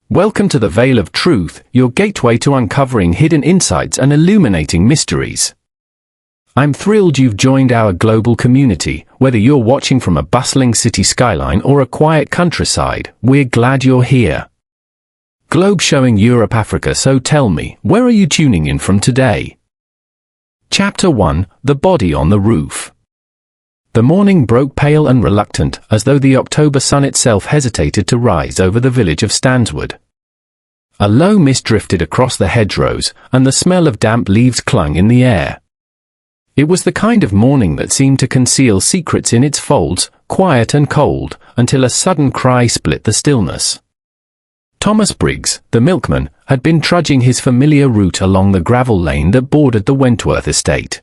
Welcome to the Veil of Truth, your gateway to uncovering hidden insights and illuminating mysteries. I'm thrilled you've joined our global community. Whether you're watching from a bustling city skyline or a quiet countryside, we're glad you're here. Globe showing Europe, Africa, so tell me, where are you tuning in from today? Chapter 1, The Body on the Roof. The morning broke pale and reluctant, as though the October sun itself hesitated to rise over the village of Stanswood. A low mist drifted across the hedgerows, and the smell of damp leaves clung in the air. It was the kind of morning that seemed to conceal secrets in its folds, quiet and cold, until a sudden cry split the stillness. Thomas Briggs, the milkman, had been trudging his familiar route along the gravel lane that bordered the Wentworth estate.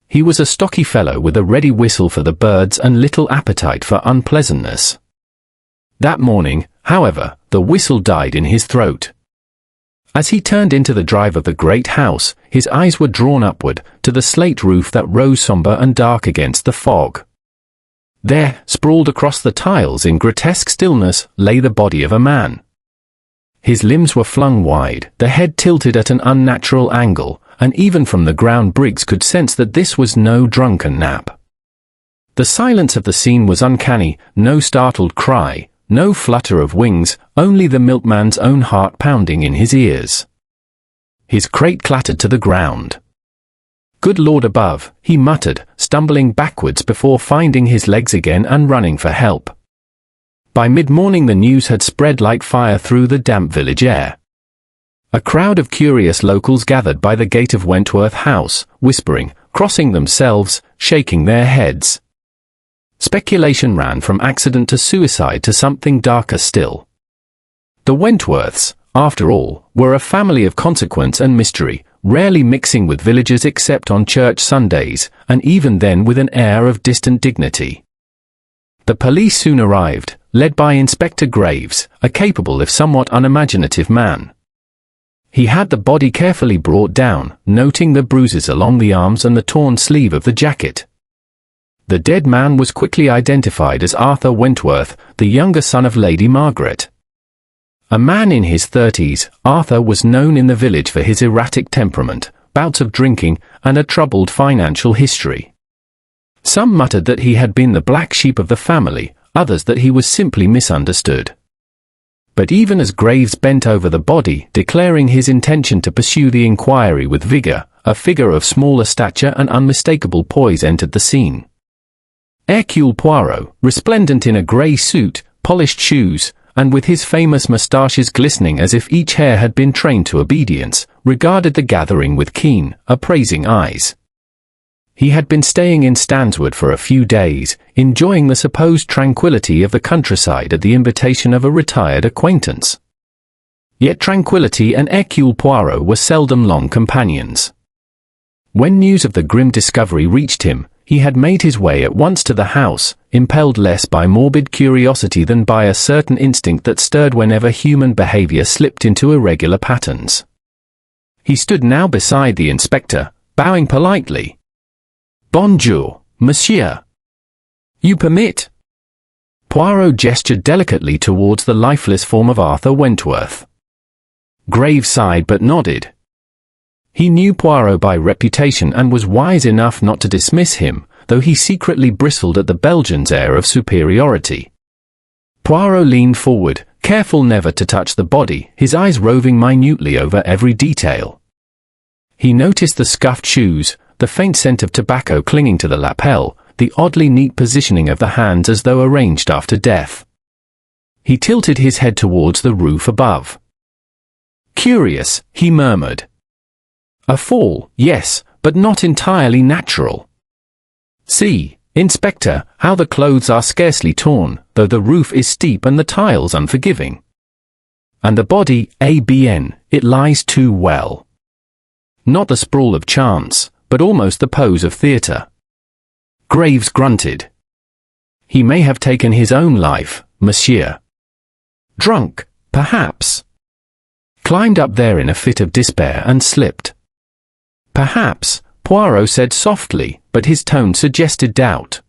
He was a stocky fellow with a ready whistle for the birds and little appetite for unpleasantness. That morning, however, the whistle died in his throat. As he turned into the drive of the great house, his eyes were drawn upward, to the slate roof that rose somber and dark against the fog. There, sprawled across the tiles in grotesque stillness, lay the body of a man. His limbs were flung wide, the head tilted at an unnatural angle, and even from the ground Briggs could sense that this was no drunken nap. The silence of the scene was uncanny, no startled cry, no flutter of wings, only the milkman's own heart pounding in his ears. His crate clattered to the ground. "Good Lord above," he muttered, stumbling backwards before finding his legs again and running for help. By mid-morning the news had spread like fire through the damp village air. A crowd of curious locals gathered by the gate of Wentworth House, whispering, crossing themselves, shaking their heads. Speculation ran from accident to suicide to something darker still. The Wentworths, after all, were a family of consequence and mystery, rarely mixing with villagers except on church Sundays, and even then with an air of distant dignity. The police soon arrived, led by Inspector Graves, a capable if somewhat unimaginative man. He had the body carefully brought down, noting the bruises along the arms and the torn sleeve of the jacket. The dead man was quickly identified as Arthur Wentworth, the younger son of Lady Margaret. A man in his 30s, Arthur was known in the village for his erratic temperament, bouts of drinking, and a troubled financial history. Some muttered that he had been the black sheep of the family, others that he was simply misunderstood. But even as Graves bent over the body, declaring his intention to pursue the inquiry with vigor, a figure of smaller stature and unmistakable poise entered the scene. Hercule Poirot, resplendent in a grey suit, polished shoes, and with his famous moustaches glistening as if each hair had been trained to obedience, regarded the gathering with keen, appraising eyes. He had been staying in Stanswood for a few days, enjoying the supposed tranquility of the countryside at the invitation of a retired acquaintance. Yet tranquility and Hercule Poirot were seldom long companions. When news of the grim discovery reached him, he had made his way at once to the house, impelled less by morbid curiosity than by a certain instinct that stirred whenever human behavior slipped into irregular patterns. He stood now beside the inspector, bowing politely. "Bonjour, monsieur. You permit?" Poirot gestured delicately towards the lifeless form of Arthur Wentworth. Graves sighed but nodded. He knew Poirot by reputation and was wise enough not to dismiss him, though he secretly bristled at the Belgian's air of superiority. Poirot leaned forward, careful never to touch the body, his eyes roving minutely over every detail. He noticed the scuffed shoes, the faint scent of tobacco clinging to the lapel, the oddly neat positioning of the hands as though arranged after death. He tilted his head towards the roof above. "Curious," he murmured. "A fall, yes, but not entirely natural. See, Inspector, how the clothes are scarcely torn, though the roof is steep and the tiles unforgiving. And the body, it lies too well. Not the sprawl of chance, but almost the pose of theatre." Graves grunted. "He may have taken his own life, monsieur. Drunk, perhaps. Climbed up there in a fit of despair and slipped." "Perhaps," Poirot said softly, but his tone suggested doubt.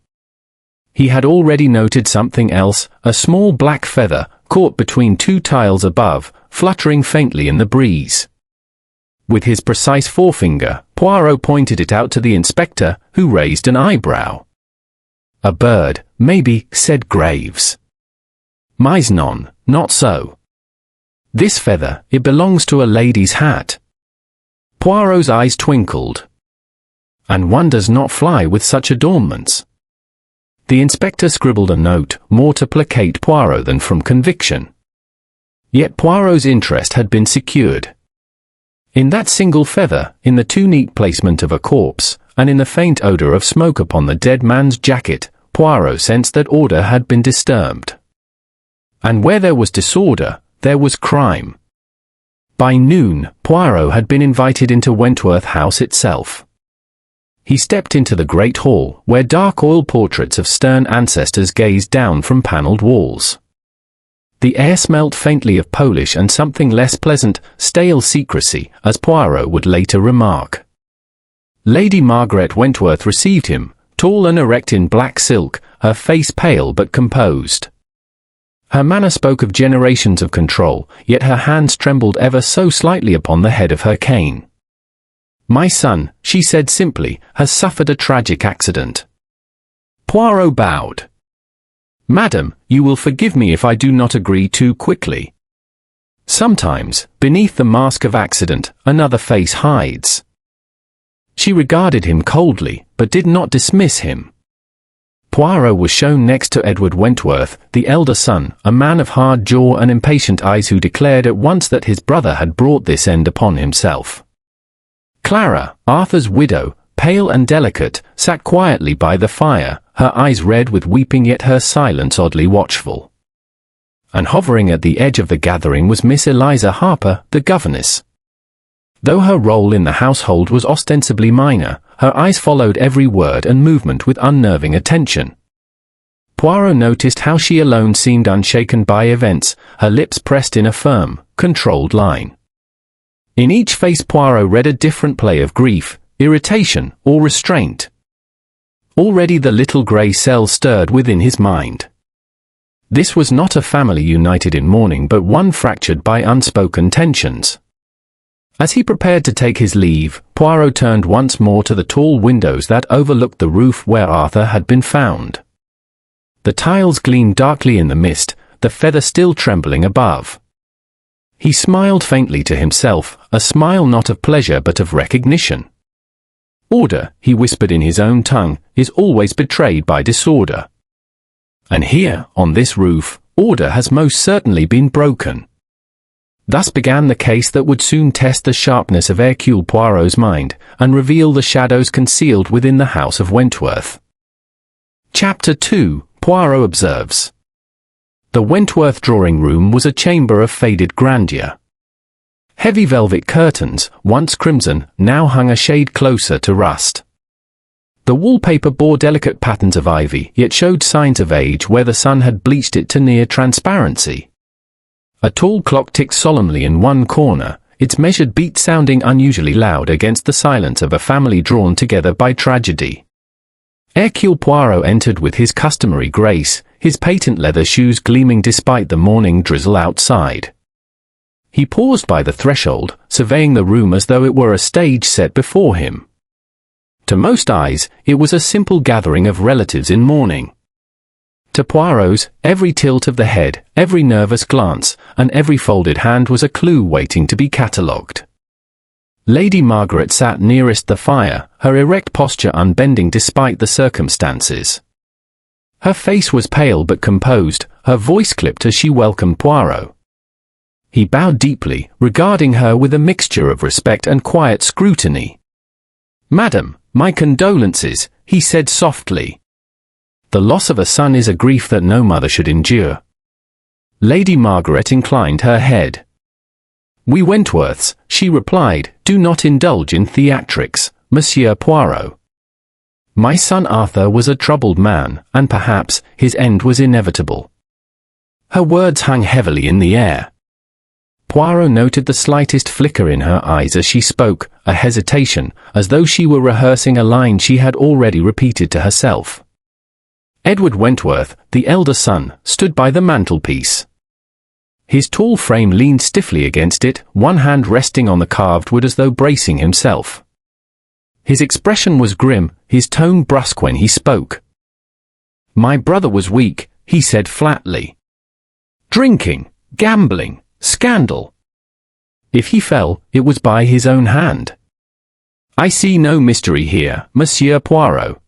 he had already noted something else, a small black feather, caught between two tiles above, fluttering faintly in the breeze. With his precise forefinger, Poirot pointed it out to the inspector, who raised an eyebrow. "A bird, maybe," said Graves. "Mais non, not so. This feather, it belongs to a lady's hat." Poirot's eyes twinkled. "And one does not fly with such adornments." The inspector scribbled a note, more to placate Poirot than from conviction. Yet Poirot's interest had been secured. In that single feather, in the too neat placement of a corpse, and in the faint odour of smoke upon the dead man's jacket, Poirot sensed that order had been disturbed. And where there was disorder, there was crime. By noon, Poirot had been invited into Wentworth House itself. He stepped into the great hall, where dark oil portraits of stern ancestors gazed down from panelled walls. The air smelt faintly of Polish and something less pleasant, stale secrecy, as Poirot would later remark. Lady Margaret Wentworth received him, tall and erect in black silk, her face pale but composed. Her manner spoke of generations of control, yet her hands trembled ever so slightly upon the head of her cane. "My son," she said simply, "has suffered a tragic accident." Poirot bowed. "Madam, you will forgive me if I do not agree too quickly. Sometimes, beneath the mask of accident, another face hides." She regarded him coldly, but did not dismiss him. Poirot was shown next to Edward Wentworth, the elder son, a man of hard jaw and impatient eyes who declared at once that his brother had brought this end upon himself. Clara, Arthur's widow, pale and delicate, sat quietly by the fire, her eyes red with weeping yet her silence oddly watchful. And hovering at the edge of the gathering was Miss Eliza Harper, the governess. Though her role in the household was ostensibly minor, her eyes followed every word and movement with unnerving attention. Poirot noticed how she alone seemed unshaken by events, her lips pressed in a firm, controlled line. In each face Poirot read a different play of grief, irritation, or restraint. Already the little grey cell stirred within his mind. This was not a family united in mourning but one fractured by unspoken tensions. As he prepared to take his leave, Poirot turned once more to the tall windows that overlooked the roof where Arthur had been found. The tiles gleamed darkly in the mist, the feather still trembling above. He smiled faintly to himself, a smile not of pleasure but of recognition. "Order," he whispered in his own tongue, "is always betrayed by disorder. And here, on this roof, order has most certainly been broken." Thus began the case that would soon test the sharpness of Hercule Poirot's mind, and reveal the shadows concealed within the house of Wentworth. Chapter 2, Poirot observes. The Wentworth drawing-room was a chamber of faded grandeur. Heavy velvet curtains, once crimson, now hung a shade closer to rust. The wallpaper bore delicate patterns of ivy, yet showed signs of age where the sun had bleached it to near transparency. A tall clock ticked solemnly in one corner, its measured beat sounding unusually loud against the silence of a family drawn together by tragedy. Hercule Poirot entered with his customary grace, his patent leather shoes gleaming despite the morning drizzle outside. He paused by the threshold, surveying the room as though it were a stage set before him. To most eyes, it was a simple gathering of relatives in mourning. To Poirot's, every tilt of the head, every nervous glance, and every folded hand was a clue waiting to be catalogued. Lady Margaret sat nearest the fire, her erect posture unbending despite the circumstances. Her face was pale but composed, her voice clipped as she welcomed Poirot. He bowed deeply, regarding her with a mixture of respect and quiet scrutiny. "Madam, my condolences," he said softly. "The loss of a son is a grief that no mother should endure." Lady Margaret inclined her head. "We Wentworths," she replied, "do not indulge in theatrics, Monsieur Poirot. My son Arthur was a troubled man, and perhaps his end was inevitable." Her words hung heavily in the air. Poirot noted the slightest flicker in her eyes as she spoke, a hesitation, as though she were rehearsing a line she had already repeated to herself. Edward Wentworth, the elder son, stood by the mantelpiece. His tall frame leaned stiffly against it, one hand resting on the carved wood as though bracing himself. His expression was grim, his tone brusque when he spoke. "My brother was weak," he said flatly. "Drinking, gambling, scandal. If he fell, it was by his own hand. I see no mystery here, Monsieur Poirot.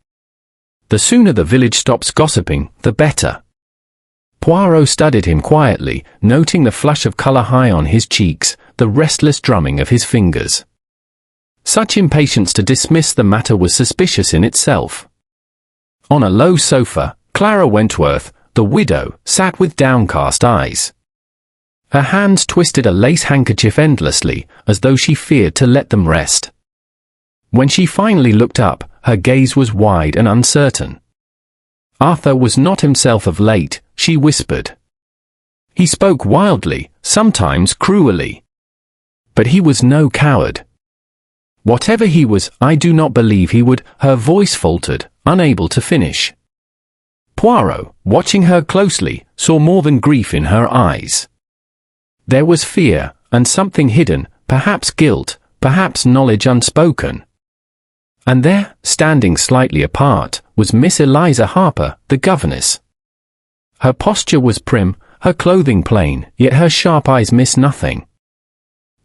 The sooner the village stops gossiping, the better." Poirot studied him quietly, noting the flush of colour high on his cheeks, the restless drumming of his fingers. Such impatience to dismiss the matter was suspicious in itself. On a low sofa, Clara Wentworth, the widow, sat with downcast eyes. Her hands twisted a lace handkerchief endlessly, as though she feared to let them rest. When she finally looked up, her gaze was wide and uncertain. "Arthur was not himself of late," she whispered. "He spoke wildly, sometimes cruelly. But he was no coward. Whatever he was, I do not believe he would." Her voice faltered, unable to finish. Poirot, watching her closely, saw more than grief in her eyes. There was fear, and something hidden, perhaps guilt, perhaps knowledge unspoken. And there, standing slightly apart, was Miss Eliza Harper, the governess. Her posture was prim, her clothing plain, yet her sharp eyes missed nothing.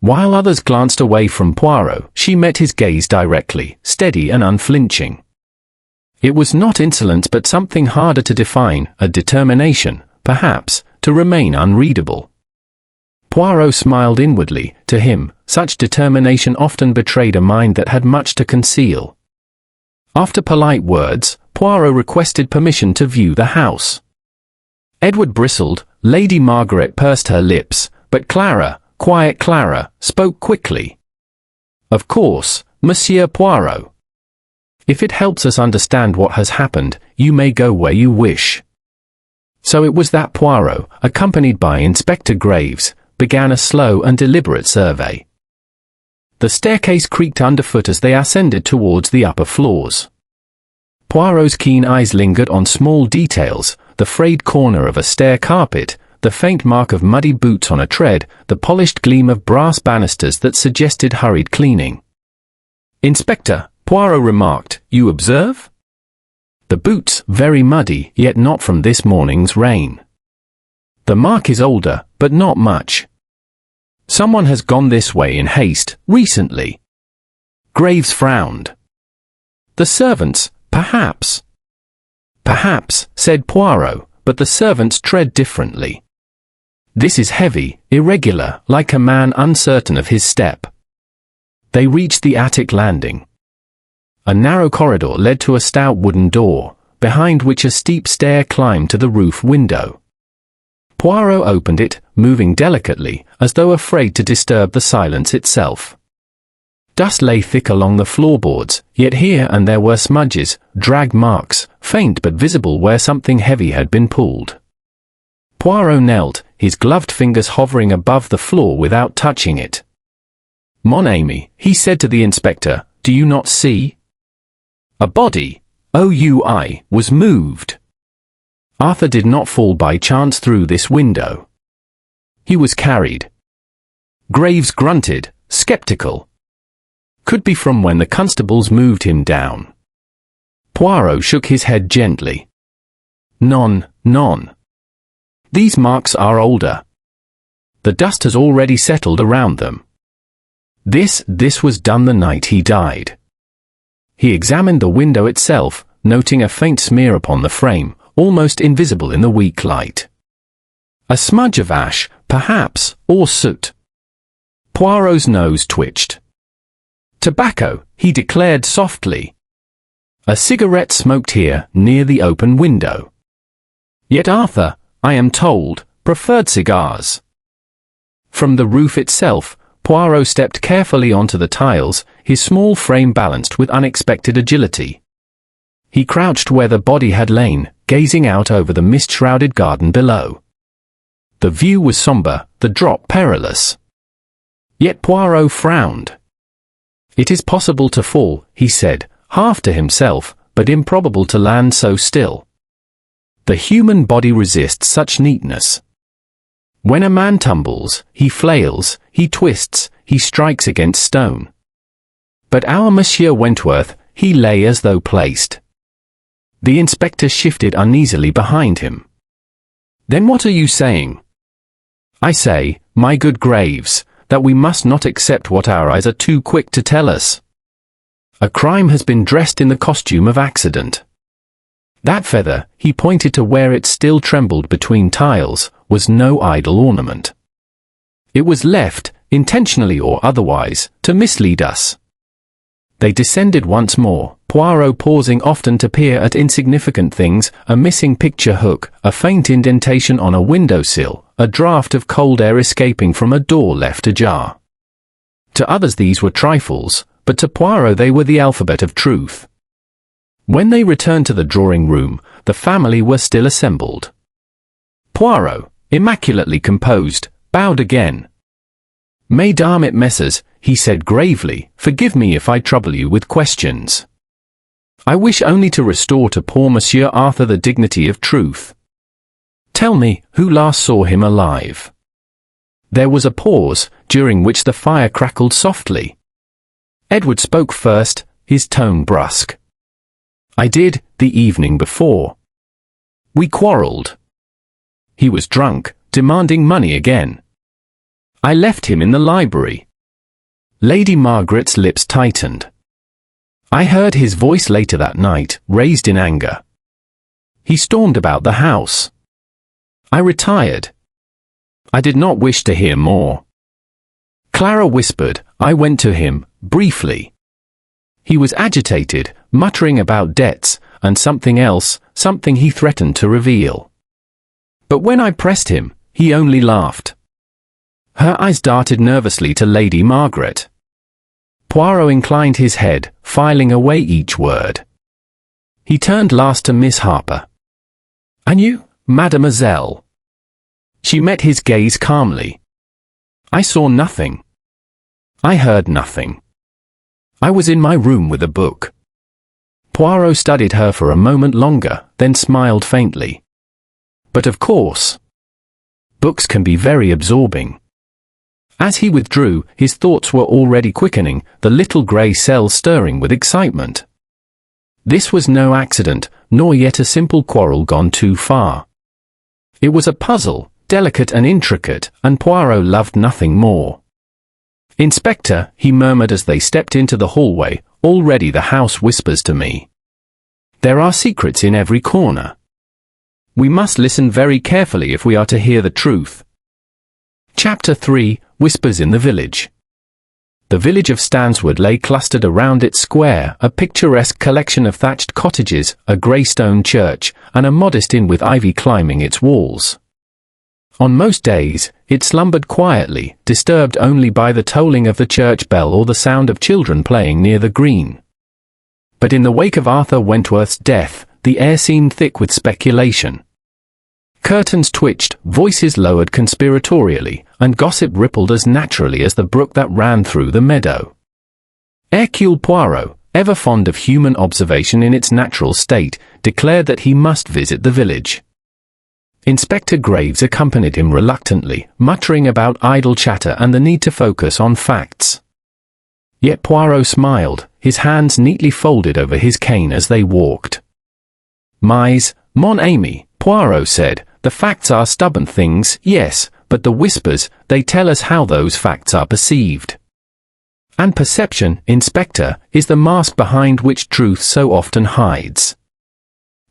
While others glanced away from Poirot, she met his gaze directly, steady and unflinching. It was not insolence but something harder to define, a determination, perhaps, to remain unreadable. Poirot smiled inwardly. To him, such determination often betrayed a mind that had much to conceal. After polite words, Poirot requested permission to view the house. Edward bristled, Lady Margaret pursed her lips, but Clara, quiet Clara, spoke quickly. "Of course, Monsieur Poirot. If it helps us understand what has happened, you may go where you wish." So it was that Poirot, accompanied by Inspector Graves, began a slow and deliberate survey. The staircase creaked underfoot as they ascended towards the upper floors. Poirot's keen eyes lingered on small details, the frayed corner of a stair carpet, the faint mark of muddy boots on a tread, the polished gleam of brass banisters that suggested hurried cleaning. "Inspector," Poirot remarked, "you observe? The boots very muddy, yet not from this morning's rain. The mark is older, but not much. Someone has gone this way in haste, recently." Graves frowned. "The servants, perhaps." "Perhaps," said Poirot, "but the servants tread differently. This is heavy, irregular, like a man uncertain of his step." They reached the attic landing. A narrow corridor led to a stout wooden door, behind which a steep stair climbed to the roof window. Poirot opened it, moving delicately, as though afraid to disturb the silence itself. Dust lay thick along the floorboards, yet here and there were smudges, drag marks, faint but visible where something heavy had been pulled. Poirot knelt, his gloved fingers hovering above the floor without touching it. "Mon ami," he said to the inspector, "do you not see? A body, was moved. Arthur did not fall by chance through this window. He was carried." Graves grunted, skeptical. "Could be from when the constables moved him down." Poirot shook his head gently. Non. These marks are older. The dust has already settled around them. This was done the night he died." He examined the window itself, noting a faint smear upon the frame, almost invisible in the weak light. A smudge of ash, perhaps, or soot. Poirot's nose twitched. "Tobacco," he declared softly. "A cigarette smoked here, near the open window. Yet Arthur, I am told, preferred cigars." From the roof itself, Poirot stepped carefully onto the tiles, his small frame balanced with unexpected agility. He crouched where the body had lain, gazing out over the mist-shrouded garden below. The view was somber, the drop perilous. Yet Poirot frowned. "It is possible to fall," he said, half to himself, "but improbable to land so still." The human body resists such neatness. When a man tumbles, he flails, he twists, he strikes against stone. But our Monsieur Wentworth, he lay as though placed. The inspector shifted uneasily behind him. Then what are you saying? I say, my good Graves, that we must not accept what our eyes are too quick to tell us. A crime has been dressed in the costume of accident. That feather, he pointed to where it still trembled between tiles, was no idle ornament. It was left, intentionally or otherwise, to mislead us. They descended once more, Poirot pausing often to peer at insignificant things, a missing picture hook, a faint indentation on a windowsill, a draught of cold air escaping from a door left ajar. To others these were trifles, but to Poirot they were the alphabet of truth. When they returned to the drawing-room, the family were still assembled. Poirot, immaculately composed, bowed again. Mesdames et messieurs, he said gravely, forgive me if I trouble you with questions. I wish only to restore to poor Monsieur Arthur the dignity of truth. Tell me, who last saw him alive? There was a pause, during which the fire crackled softly. Edward spoke first, his tone brusque. I did, the evening before. We quarrelled. He was drunk, demanding money again. I left him in the library. Lady Margaret's lips tightened. I heard his voice later that night, raised in anger. He stormed about the house. I retired. I did not wish to hear more. Clara whispered, I went to him, briefly. He was agitated, muttering about debts, and something else, something he threatened to reveal. But when I pressed him, he only laughed. Her eyes darted nervously to Lady Margaret. Poirot inclined his head, filing away each word. He turned last to Miss Harper. And you, mademoiselle? She met his gaze calmly. I saw nothing. I heard nothing. I was in my room with a book. Poirot studied her for a moment longer, then smiled faintly. But of course. Books can be very absorbing. As he withdrew, his thoughts were already quickening, the little grey cell stirring with excitement. This was no accident, nor yet a simple quarrel gone too far. It was a puzzle, delicate and intricate, and Poirot loved nothing more. Inspector, he murmured as they stepped into the hallway, already the house whispers to me. There are secrets in every corner. We must listen very carefully if we are to hear the truth. Chapter 3, Whispers in the Village. The village of Stanswood lay clustered around its square, a picturesque collection of thatched cottages, a grey stone church, and a modest inn with ivy climbing its walls. On most days, it slumbered quietly, disturbed only by the tolling of the church bell or the sound of children playing near the green. But in the wake of Arthur Wentworth's death, the air seemed thick with speculation. Curtains twitched, voices lowered conspiratorially, and gossip rippled as naturally as the brook that ran through the meadow. Hercule Poirot, ever fond of human observation in its natural state, declared that he must visit the village. Inspector Graves accompanied him reluctantly, muttering about idle chatter and the need to focus on facts. Yet Poirot smiled, his hands neatly folded over his cane as they walked. Mon ami, Poirot said, the facts are stubborn things, yes, but the whispers, they tell us how those facts are perceived. And perception, Inspector, is the mask behind which truth so often hides.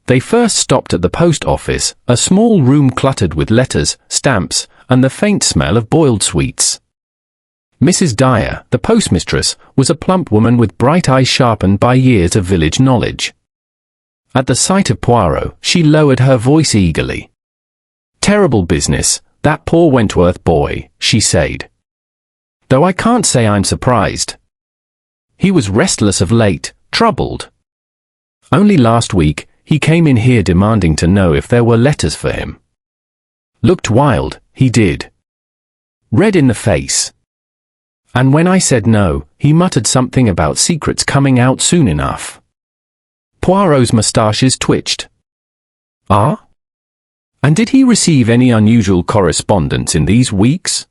They first stopped at the post office, a small room cluttered with letters, stamps, and the faint smell of boiled sweets. Mrs. Dyer, the postmistress, was a plump woman with bright eyes sharpened by years of village knowledge. At the sight of Poirot, she lowered her voice eagerly. Terrible business, that poor Wentworth boy, she said. Though I can't say I'm surprised. He was restless of late, troubled. Only last week, he came in here demanding to know if there were letters for him. Looked wild, he did. Red in the face. And when I said no, he muttered something about secrets coming out soon enough. Poirot's moustaches twitched. Ah? And did he receive any unusual correspondence in these weeks?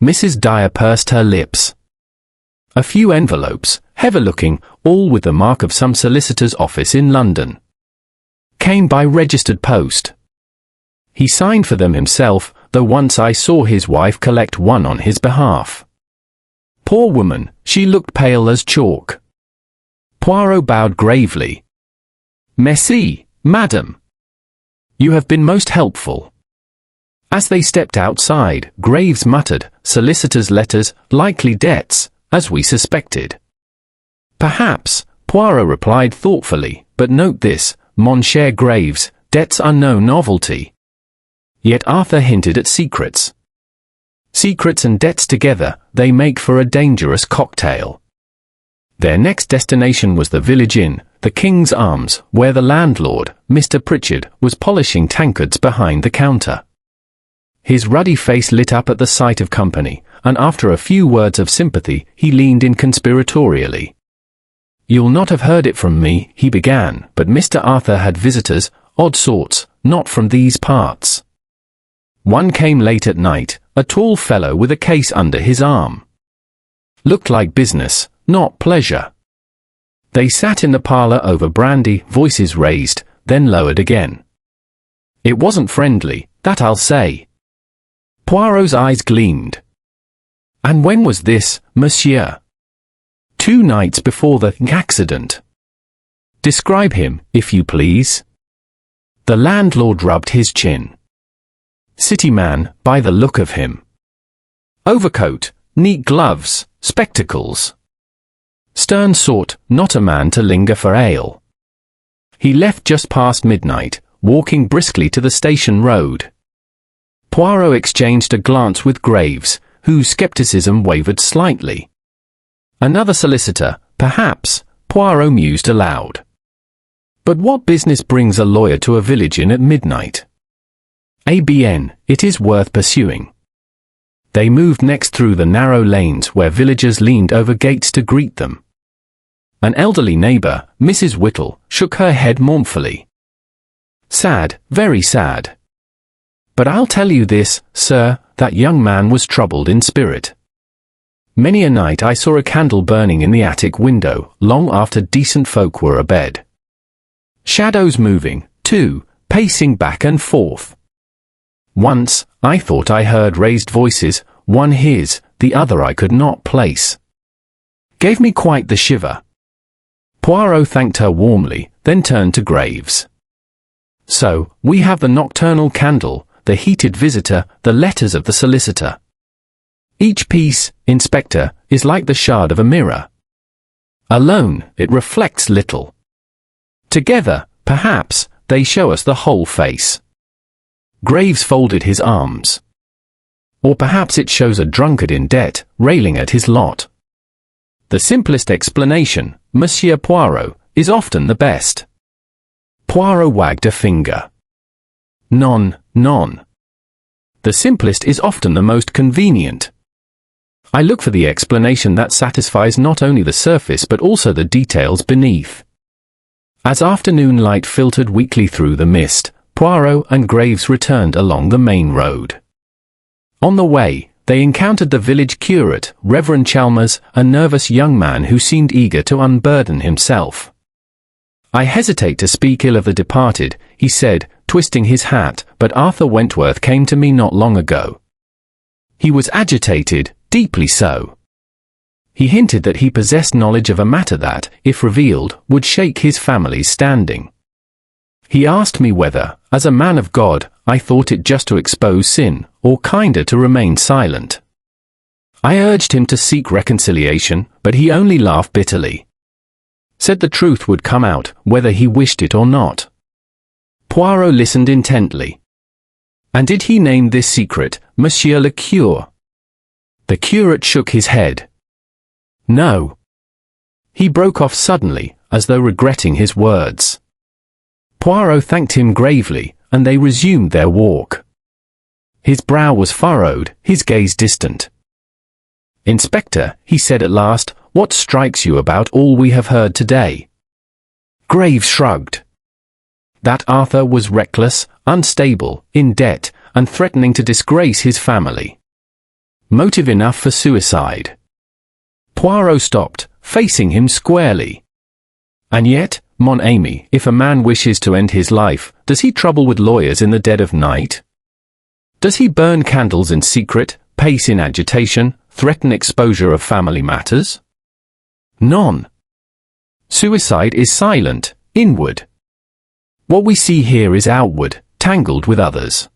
Mrs. Dyer pursed her lips. A few envelopes, heavy-looking, all with the mark of some solicitor's office in London. Came by registered post. He signed for them himself, though once I saw his wife collect one on his behalf. Poor woman, she looked pale as chalk. Poirot bowed gravely. Merci, madam. You have been most helpful. As they stepped outside, Graves muttered, solicitors' letters, likely debts, as we suspected. Perhaps, Poirot replied thoughtfully, but note this, mon cher Graves, debts are no novelty. Yet Arthur hinted at secrets. Secrets and debts together, they make for a dangerous cocktail. Their next destination was the village inn, the King's Arms, where the landlord, Mr. Pritchard, was polishing tankards behind the counter. His ruddy face lit up at the sight of company, and after a few words of sympathy, he leaned in conspiratorially. You'll not have heard it from me, he began, but Mr. Arthur had visitors, odd sorts, not from these parts. One came late at night, a tall fellow with a case under his arm. Looked like business, not pleasure. They sat in the parlour over brandy, voices raised, then lowered again. It wasn't friendly, that I'll say. Poirot's eyes gleamed. And when was this, monsieur? 2 nights before the accident. Describe him, if you please. The landlord rubbed his chin. City man, by the look of him. Overcoat, neat gloves, spectacles. Stern sort, not a man to linger for ale. He left just past midnight, walking briskly to the station road. Poirot exchanged a glance with Graves, whose scepticism wavered slightly. Another solicitor, perhaps, Poirot mused aloud. But what business brings a lawyer to a village inn at midnight? ABN, it is worth pursuing. They moved next through the narrow lanes where villagers leaned over gates to greet them. An elderly neighbour, Mrs. Whittle, shook her head mournfully. Sad, very sad. But I'll tell you this, sir, that young man was troubled in spirit. Many a night I saw a candle burning in the attic window, long after decent folk were abed. Shadows moving, too, pacing back and forth. Once, I thought I heard raised voices, one his, the other I could not place. Gave me quite the shiver. Poirot thanked her warmly, then turned to Graves. So, we have the nocturnal candle, the heated visitor, the letters of the solicitor. Each piece, Inspector, is like the shard of a mirror. Alone, it reflects little. Together, perhaps, they show us the whole face. Graves folded his arms. Or perhaps it shows a drunkard in debt, railing at his lot. The simplest explanation, Monsieur Poirot, is often the best. Poirot wagged a finger. Non. The simplest is often the most convenient. I look for the explanation that satisfies not only the surface but also the details beneath. As afternoon light filtered weakly through the mist, Poirot and Graves returned along the main road. On the way, they encountered the village curate, Reverend Chalmers, a nervous young man who seemed eager to unburden himself. I hesitate to speak ill of the departed, he said, twisting his hat, but Arthur Wentworth came to me not long ago. He was agitated, deeply so. He hinted that he possessed knowledge of a matter that, if revealed, would shake his family's standing. He asked me whether, as a man of God, I thought it just to expose sin, or kinder to remain silent. I urged him to seek reconciliation, but he only laughed bitterly. Said the truth would come out, whether he wished it or not. Poirot listened intently. And did he name this secret, Monsieur le Cure? The curate shook his head. No. He broke off suddenly, as though regretting his words. Poirot thanked him gravely, and they resumed their walk. His brow was furrowed, his gaze distant. Inspector, he said at last, what strikes you about all we have heard today? Graves shrugged. that Arthur was reckless, unstable, in debt, and threatening to disgrace his family. Motive enough for suicide. Poirot stopped, facing him squarely. And yet, mon ami, if a man wishes to end his life, does he trouble with lawyers in the dead of night? Does he burn candles in secret, pace in agitation, threaten exposure of family matters? None. Suicide is silent, inward. What we see here is outward, tangled with others.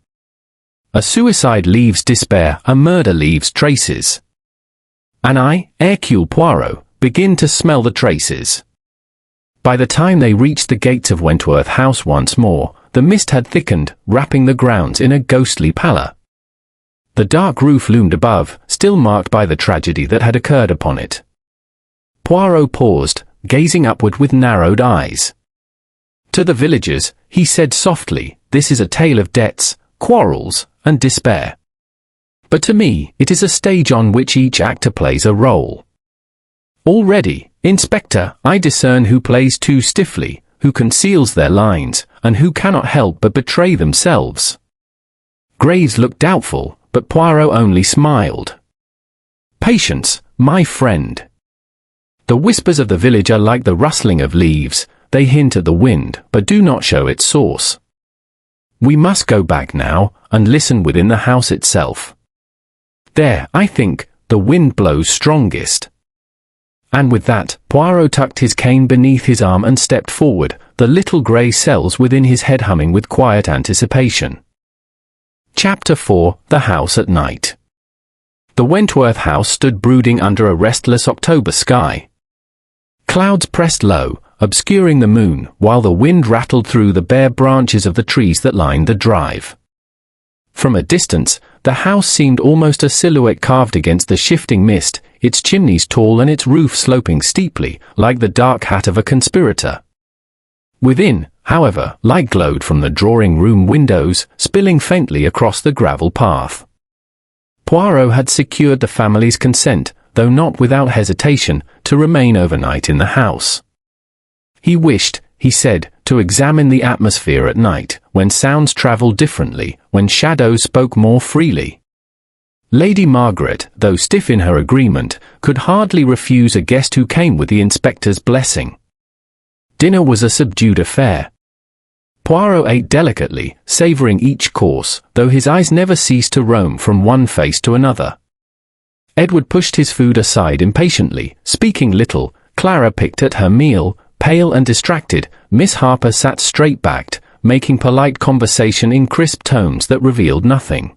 A suicide leaves despair, a murder leaves traces. And I, Hercule Poirot, begin to smell the traces. By the time they reached the gates of Wentworth House once more, the mist had thickened, wrapping the grounds in a ghostly pallor. The dark roof loomed above, still marked by the tragedy that had occurred upon it. Poirot paused, gazing upward with narrowed eyes. To the villagers, he said softly, "This is a tale of debts, quarrels, and despair. But to me, it is a stage on which each actor plays a role. Already, Inspector, I discern who plays too stiffly, who conceals their lines, and who cannot help but betray themselves." Graves looked doubtful, but Poirot only smiled. "Patience, my friend. The whispers of the village are like the rustling of leaves, they hint at the wind, but do not show its source. We must go back now, and listen within the house itself. There, I think, the wind blows strongest." And with that, Poirot tucked his cane beneath his arm and stepped forward, the little grey cells within his head humming with quiet anticipation. Chapter 4: The House at Night. The Wentworth house stood brooding under a restless October sky. Clouds pressed low, obscuring the moon, while the wind rattled through the bare branches of the trees that lined the drive. From a distance, the house seemed almost a silhouette carved against the shifting mist, its chimneys tall and its roof sloping steeply, like the dark hat of a conspirator. Within, however, light glowed from the drawing-room windows, spilling faintly across the gravel path. Poirot had secured the family's consent, though not without hesitation, to remain overnight in the house. He wished, he said, to examine the atmosphere at night, when sounds travelled differently, when shadows spoke more freely. Lady Margaret, though stiff in her agreement, could hardly refuse a guest who came with the inspector's blessing. Dinner was a subdued affair. Poirot ate delicately, savouring each course, though his eyes never ceased to roam from one face to another. Edward pushed his food aside impatiently, speaking little. Clara picked at her meal, pale and distracted. Miss Harper sat straight-backed, making polite conversation in crisp tones that revealed nothing.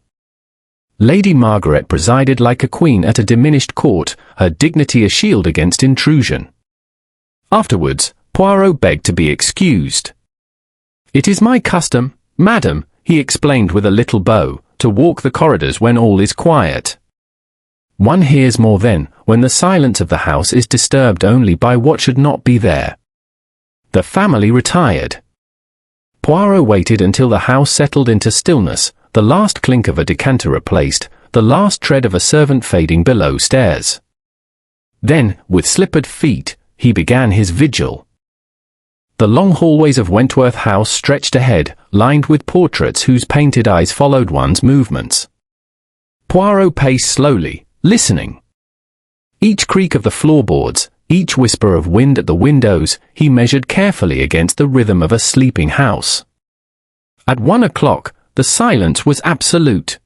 Lady Margaret presided like a queen at a diminished court, her dignity a shield against intrusion. Afterwards, Poirot begged to be excused. "It is my custom, madam," he explained with a little bow, "to walk the corridors when all is quiet. One hears more then, when the silence of the house is disturbed only by what should not be there." The family retired. Poirot waited until the house settled into stillness, the last clink of a decanter replaced, the last tread of a servant fading below stairs. Then, with slippered feet, he began his vigil. The long hallways of Wentworth House stretched ahead, lined with portraits whose painted eyes followed one's movements. Poirot paced slowly, listening. Each creak of the floorboards, each whisper of wind at the windows, he measured carefully against the rhythm of a sleeping house. At 1 o'clock, the silence was absolute.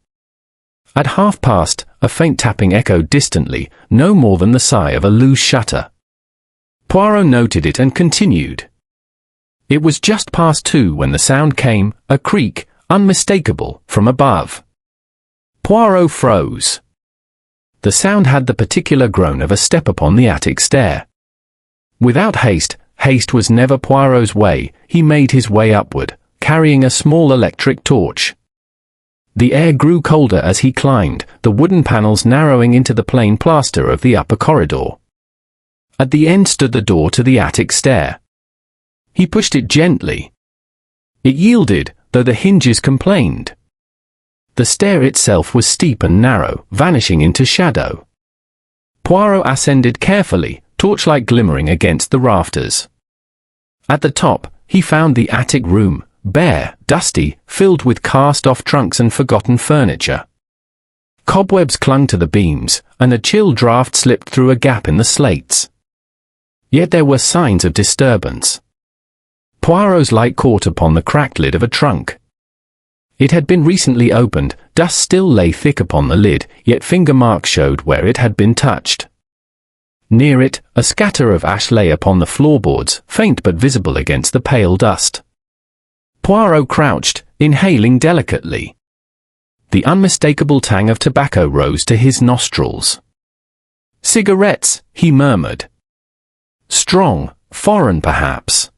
At 1:30, a faint tapping echoed distantly, no more than the sigh of a loose shutter. Poirot noted it and continued. It was just past 2 when the sound came, a creak, unmistakable, from above. Poirot froze. The sound had the particular groan of a step upon the attic stair. Without haste, haste was never Poirot's way, he made his way upward, carrying a small electric torch. The air grew colder as he climbed, the wooden panels narrowing into the plain plaster of the upper corridor. At the end stood the door to the attic stair. He pushed it gently. It yielded, though the hinges complained. The stair itself was steep and narrow, vanishing into shadow. Poirot ascended carefully, torchlight glimmering against the rafters. At the top, he found the attic room, bare, dusty, filled with cast-off trunks and forgotten furniture. Cobwebs clung to the beams, and a chill draught slipped through a gap in the slates. Yet there were signs of disturbance. Poirot's light caught upon the cracked lid of a trunk. It had been recently opened, dust still lay thick upon the lid, yet finger marks showed where it had been touched. Near it, a scatter of ash lay upon the floorboards, faint but visible against the pale dust. Poirot crouched, inhaling delicately. The unmistakable tang of tobacco rose to his nostrils. "Cigarettes," he murmured. "Strong, foreign perhaps."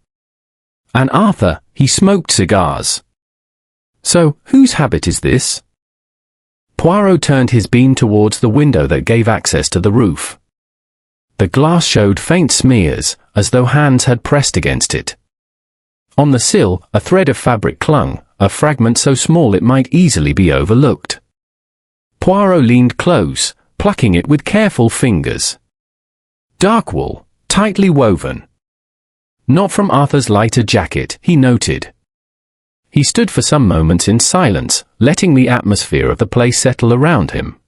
And Arthur, he smoked cigars. So, whose habit is this? Poirot turned his beam towards the window that gave access to the roof. The glass showed faint smears, as though hands had pressed against it. On the sill, a thread of fabric clung, a fragment so small it might easily be overlooked. Poirot leaned close, plucking it with careful fingers. Dark wool, tightly woven. Not from Arthur's lighter jacket, he noted. He stood for some moments in silence, letting the atmosphere of the place settle around him.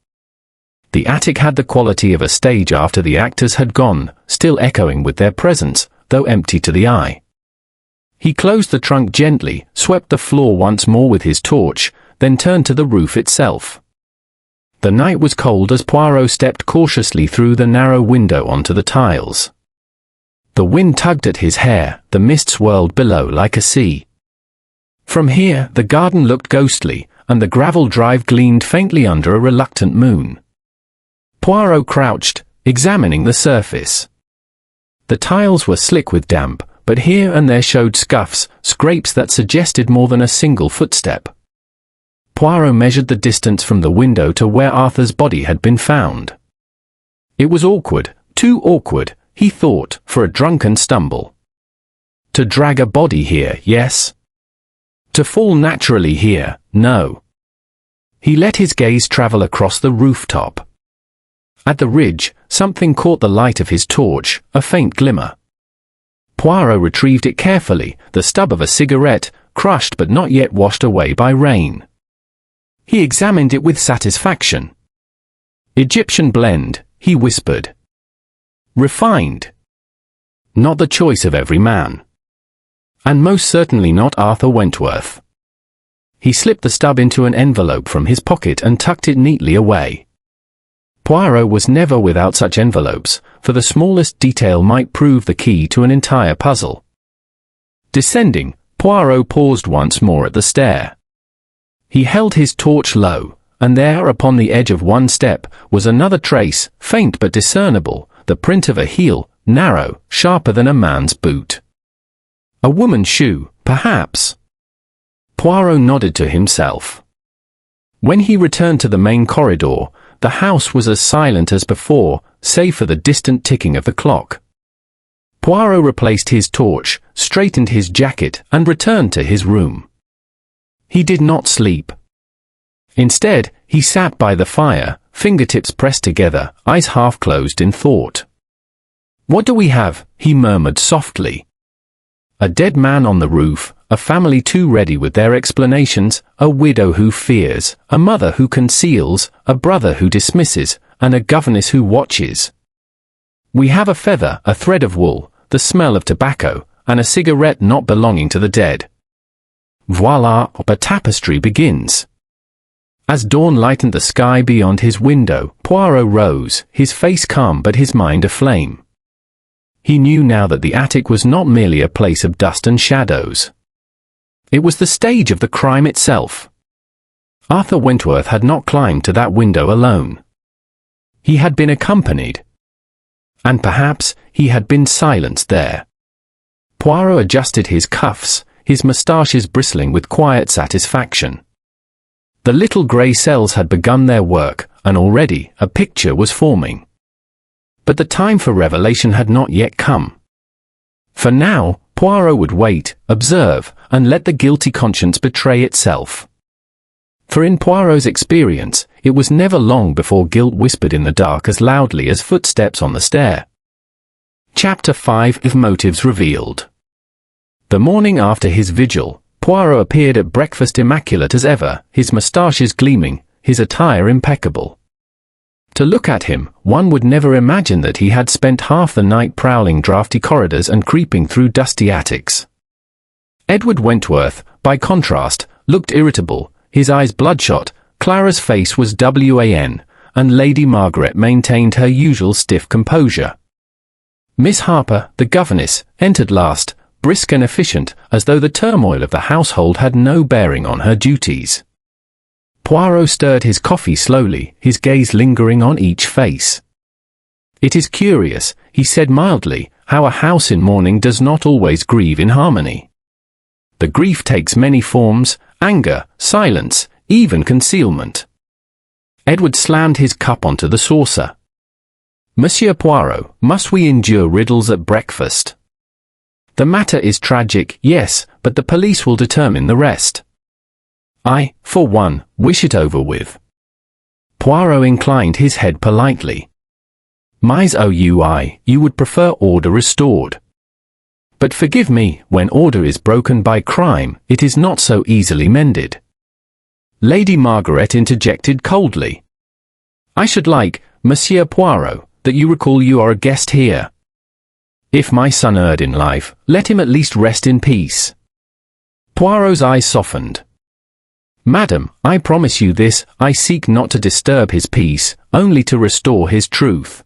The attic had the quality of a stage after the actors had gone, still echoing with their presence, though empty to the eye. He closed the trunk gently, swept the floor once more with his torch, then turned to the roof itself. The night was cold as Poirot stepped cautiously through the narrow window onto the tiles. The wind tugged at his hair, the mist swirled below like a sea. From here, the garden looked ghostly, and the gravel drive gleamed faintly under a reluctant moon. Poirot crouched, examining the surface. The tiles were slick with damp, but here and there showed scuffs, scrapes that suggested more than a single footstep. Poirot measured the distance from the window to where Arthur's body had been found. It was awkward, too awkward, he thought, for a drunken stumble. To drag a body here, yes. To fall naturally here, no. He let his gaze travel across the rooftop. At the ridge, something caught the light of his torch, a faint glimmer. Poirot retrieved it carefully, the stub of a cigarette, crushed but not yet washed away by rain. He examined it with satisfaction. Egyptian blend, he whispered. Refined. Not the choice of every man. And most certainly not Arthur Wentworth. He slipped the stub into an envelope from his pocket and tucked it neatly away. Poirot was never without such envelopes, for the smallest detail might prove the key to an entire puzzle. Descending, Poirot paused once more at the stair. He held his torch low, and there upon the edge of one step was another trace, faint but discernible, the print of a heel, narrow, sharper than a man's boot. A woman's shoe, perhaps. Poirot nodded to himself. When he returned to the main corridor, the house was as silent as before, save for the distant ticking of the clock. Poirot replaced his torch, straightened his jacket, and returned to his room. He did not sleep. Instead, he sat by the fire, fingertips pressed together, eyes half closed in thought. "What do we have?" he murmured softly. A dead man on the roof, a family too ready with their explanations, a widow who fears, a mother who conceals, a brother who dismisses, and a governess who watches. We have a feather, a thread of wool, the smell of tobacco, and a cigarette not belonging to the dead. Voila, a tapestry begins. As dawn lightened the sky beyond his window, Poirot rose, his face calm but his mind aflame. He knew now that the attic was not merely a place of dust and shadows. It was the stage of the crime itself. Arthur Wentworth had not climbed to that window alone. He had been accompanied. And perhaps he had been silenced there. Poirot adjusted his cuffs, his moustaches bristling with quiet satisfaction. The little grey cells had begun their work, and already a picture was forming. But the time for revelation had not yet come. For now, Poirot would wait, observe, and let the guilty conscience betray itself. For in Poirot's experience, it was never long before guilt whispered in the dark as loudly as footsteps on the stair. Chapter 5 of Motives Revealed. The morning after his vigil, Poirot appeared at breakfast immaculate as ever, his moustaches gleaming, his attire impeccable. To look at him, one would never imagine that he had spent half the night prowling drafty corridors and creeping through dusty attics. Edward Wentworth, by contrast, looked irritable, his eyes bloodshot, Clara's face was wan, and Lady Margaret maintained her usual stiff composure. Miss Harper, the governess, entered last, brisk and efficient, as though the turmoil of the household had no bearing on her duties. Poirot stirred his coffee slowly, his gaze lingering on each face. "It is curious," he said mildly, "how a house in mourning does not always grieve in harmony. The grief takes many forms: anger, silence, even concealment." Edward slammed his cup onto the saucer. "Monsieur Poirot, must we endure riddles at breakfast? The matter is tragic, yes, but the police will determine the rest. I, for one, wish it over with." Poirot inclined his head politely. "Mais oui, you would prefer order restored. But forgive me, when order is broken by crime, it is not so easily mended." Lady Margaret interjected coldly. "I should like, Monsieur Poirot, that you recall you are a guest here. If my son erred in life, let him at least rest in peace." Poirot's eyes softened. "Madam, I promise you this, I seek not to disturb his peace, only to restore his truth.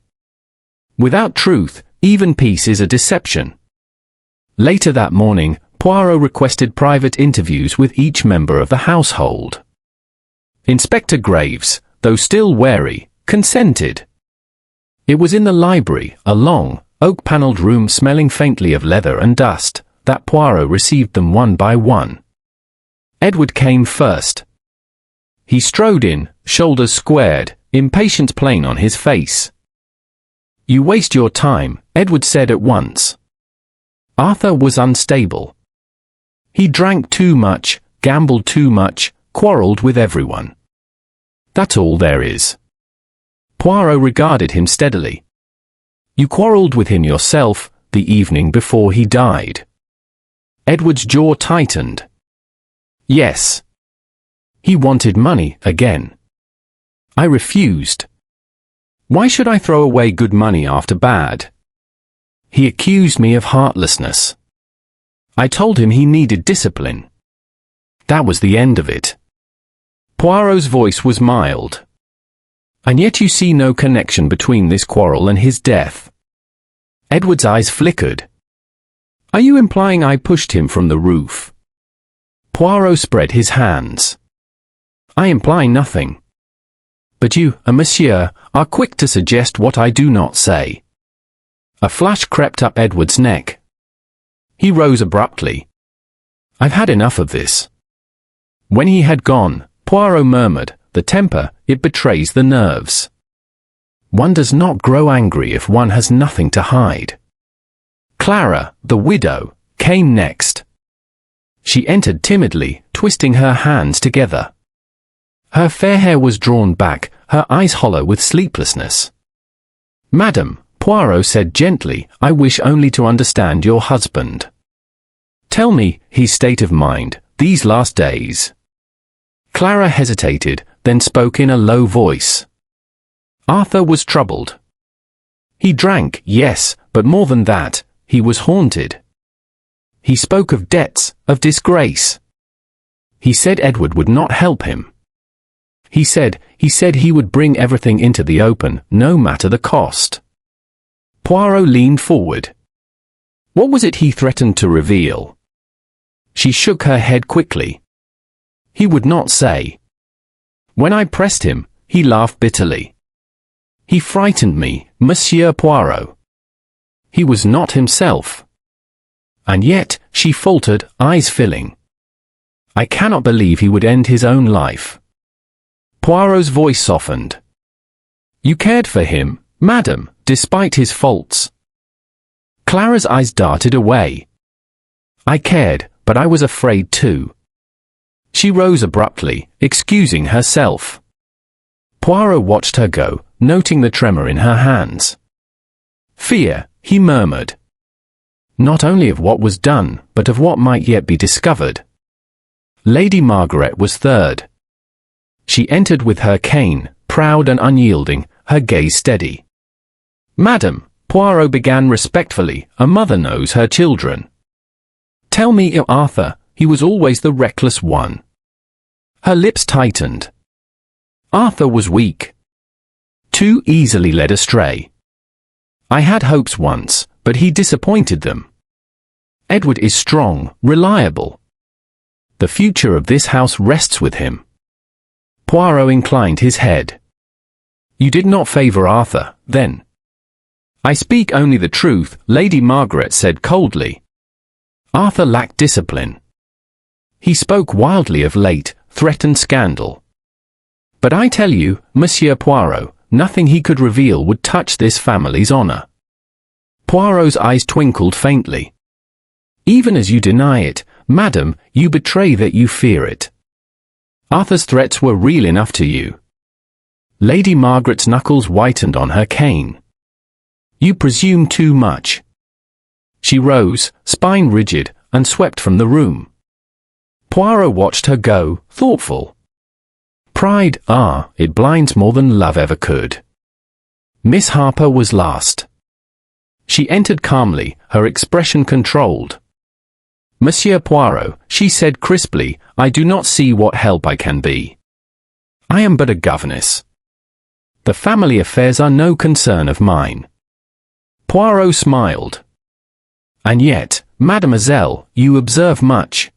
Without truth, even peace is a deception." Later that morning, Poirot requested private interviews with each member of the household. Inspector Graves, though still wary, consented. It was in the library, a long, oak-panelled room smelling faintly of leather and dust, that Poirot received them one by one. Edward came first. He strode in, shoulders squared, impatience plain on his face. "You waste your time," Edward said at once. Arthur was unstable. He drank too much, gambled too much, quarrelled with everyone. That's all there is. Poirot regarded him steadily. "You quarrelled with him yourself, the evening before he died." Edward's jaw tightened. "Yes. He wanted money, again. I refused. Why should I throw away good money after bad? He accused me of heartlessness. I told him he needed discipline. That was the end of it." Poirot's voice was mild. "And yet you see no connection between this quarrel and his death." Edward's eyes flickered. "Are you implying I pushed him from the roof?" Poirot spread his hands. "I imply nothing. But you, monsieur, are quick to suggest what I do not say." A flush crept up Edward's neck. He rose abruptly. "I've had enough of this." When he had gone, Poirot murmured, "The temper, it betrays the nerves. One does not grow angry if one has nothing to hide." Clara, the widow, came next. She entered timidly, twisting her hands together. Her fair hair was drawn back, her eyes hollow with sleeplessness. "Madam," Poirot said gently, "I wish only to understand your husband. Tell me his state of mind, these last days." Clara hesitated, then spoke in a low voice. Arthur was troubled. He drank, yes, but more than that, he was haunted. He spoke of debts, of disgrace. He said Edward would not help him. He said he would bring everything into the open, no matter the cost. Poirot leaned forward. What was it he threatened to reveal? She shook her head quickly. He would not say. When I pressed him, he laughed bitterly. He frightened me, Monsieur Poirot. He was not himself. And yet, she faltered, eyes filling. I cannot believe he would end his own life. Poirot's voice softened. You cared for him, madam, despite his faults. Clara's eyes darted away. I cared, but I was afraid too. She rose abruptly, excusing herself. Poirot watched her go, noting the tremor in her hands. Fear, he murmured. Not only of what was done, but of what might yet be discovered. Lady Margaret was third. She entered with her cane, proud and unyielding, her gaze steady. "Madam," Poirot began respectfully, "a mother knows her children." "Tell me, Arthur, he was always the reckless one." Her lips tightened. Arthur was weak. Too easily led astray. "I had hopes once, but he disappointed them. Edward is strong, reliable. The future of this house rests with him." Poirot inclined his head. "You did not favour Arthur, then?" "I speak only the truth," Lady Margaret said coldly. Arthur lacked discipline. He spoke wildly of late, threatened scandal. "But I tell you, Monsieur Poirot, nothing he could reveal would touch this family's honour." Poirot's eyes twinkled faintly. "Even as you deny it, madam, you betray that you fear it. Arthur's threats were real enough to you." Lady Margaret's knuckles whitened on her cane. "You presume too much." She rose, spine rigid, and swept from the room. Poirot watched her go, thoughtful. Pride, it blinds more than love ever could. Miss Harper was last. She entered calmly, her expression controlled. "Monsieur Poirot," she said crisply, "I do not see what help I can be. I am but a governess. The family affairs are no concern of mine." Poirot smiled. "And yet, mademoiselle, you observe much.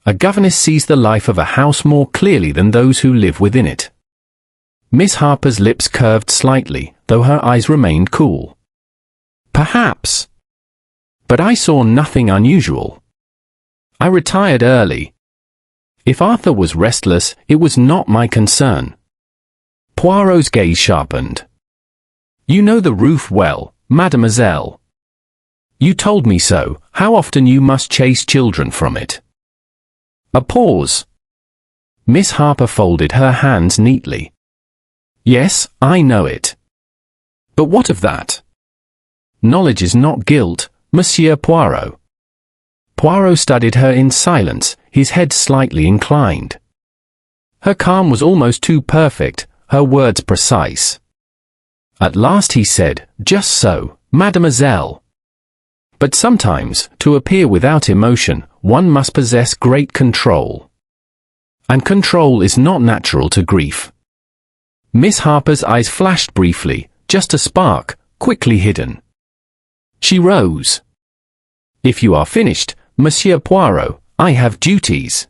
A governess sees the life of a house more clearly than those who live within it." Miss Harper's lips curved slightly, though her eyes remained cool. "Perhaps. But I saw nothing unusual. I retired early. If Arthur was restless, it was not my concern." Poirot's gaze sharpened. "You know the roof well, mademoiselle. You told me so. How often you must chase children from it?" A pause. Miss Harper folded her hands neatly. "Yes, I know it. But what of that? Knowledge is not guilt, Monsieur Poirot." Poirot studied her in silence, his head slightly inclined. Her calm was almost too perfect, her words precise. At last he said, "Just so, mademoiselle. But sometimes, to appear without emotion, one must possess great control. And control is not natural to grief." Miss Harper's eyes flashed briefly, just a spark, quickly hidden. She rose. "If you are finished, Monsieur Poirot, I have duties."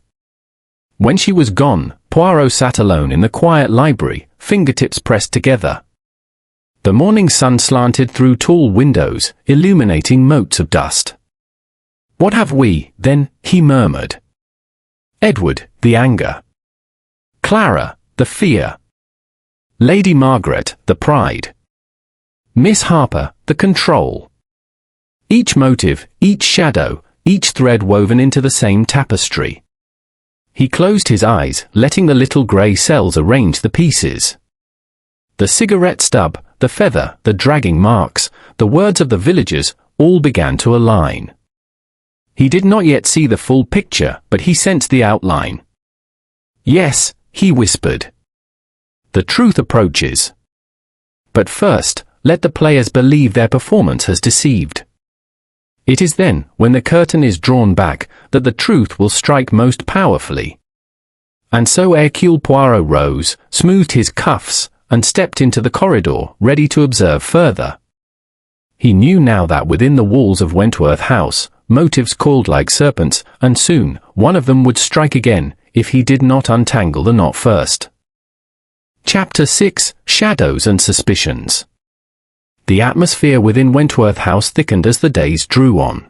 When she was gone, Poirot sat alone in the quiet library, fingertips pressed together. The morning sun slanted through tall windows, illuminating motes of dust. "What have we, then?" he murmured. Edward, the anger. Clara, the fear. Lady Margaret, the pride. Miss Harper, the control. Each motive, each shadow, each thread woven into the same tapestry. He closed his eyes, letting the little grey cells arrange the pieces. The cigarette stub, the feather, the dragging marks, the words of the villagers, all began to align. He did not yet see the full picture, but he sensed the outline. "Yes," he whispered. "The truth approaches. But first, let the players believe their performance has deceived. It is then, when the curtain is drawn back, that the truth will strike most powerfully." And so Hercule Poirot rose, smoothed his cuffs, and stepped into the corridor, ready to observe further. He knew now that within the walls of Wentworth House, motives coiled like serpents, and soon, one of them would strike again, if he did not untangle the knot first. Chapter 6: Shadows and Suspicions. The atmosphere within Wentworth House thickened as the days drew on.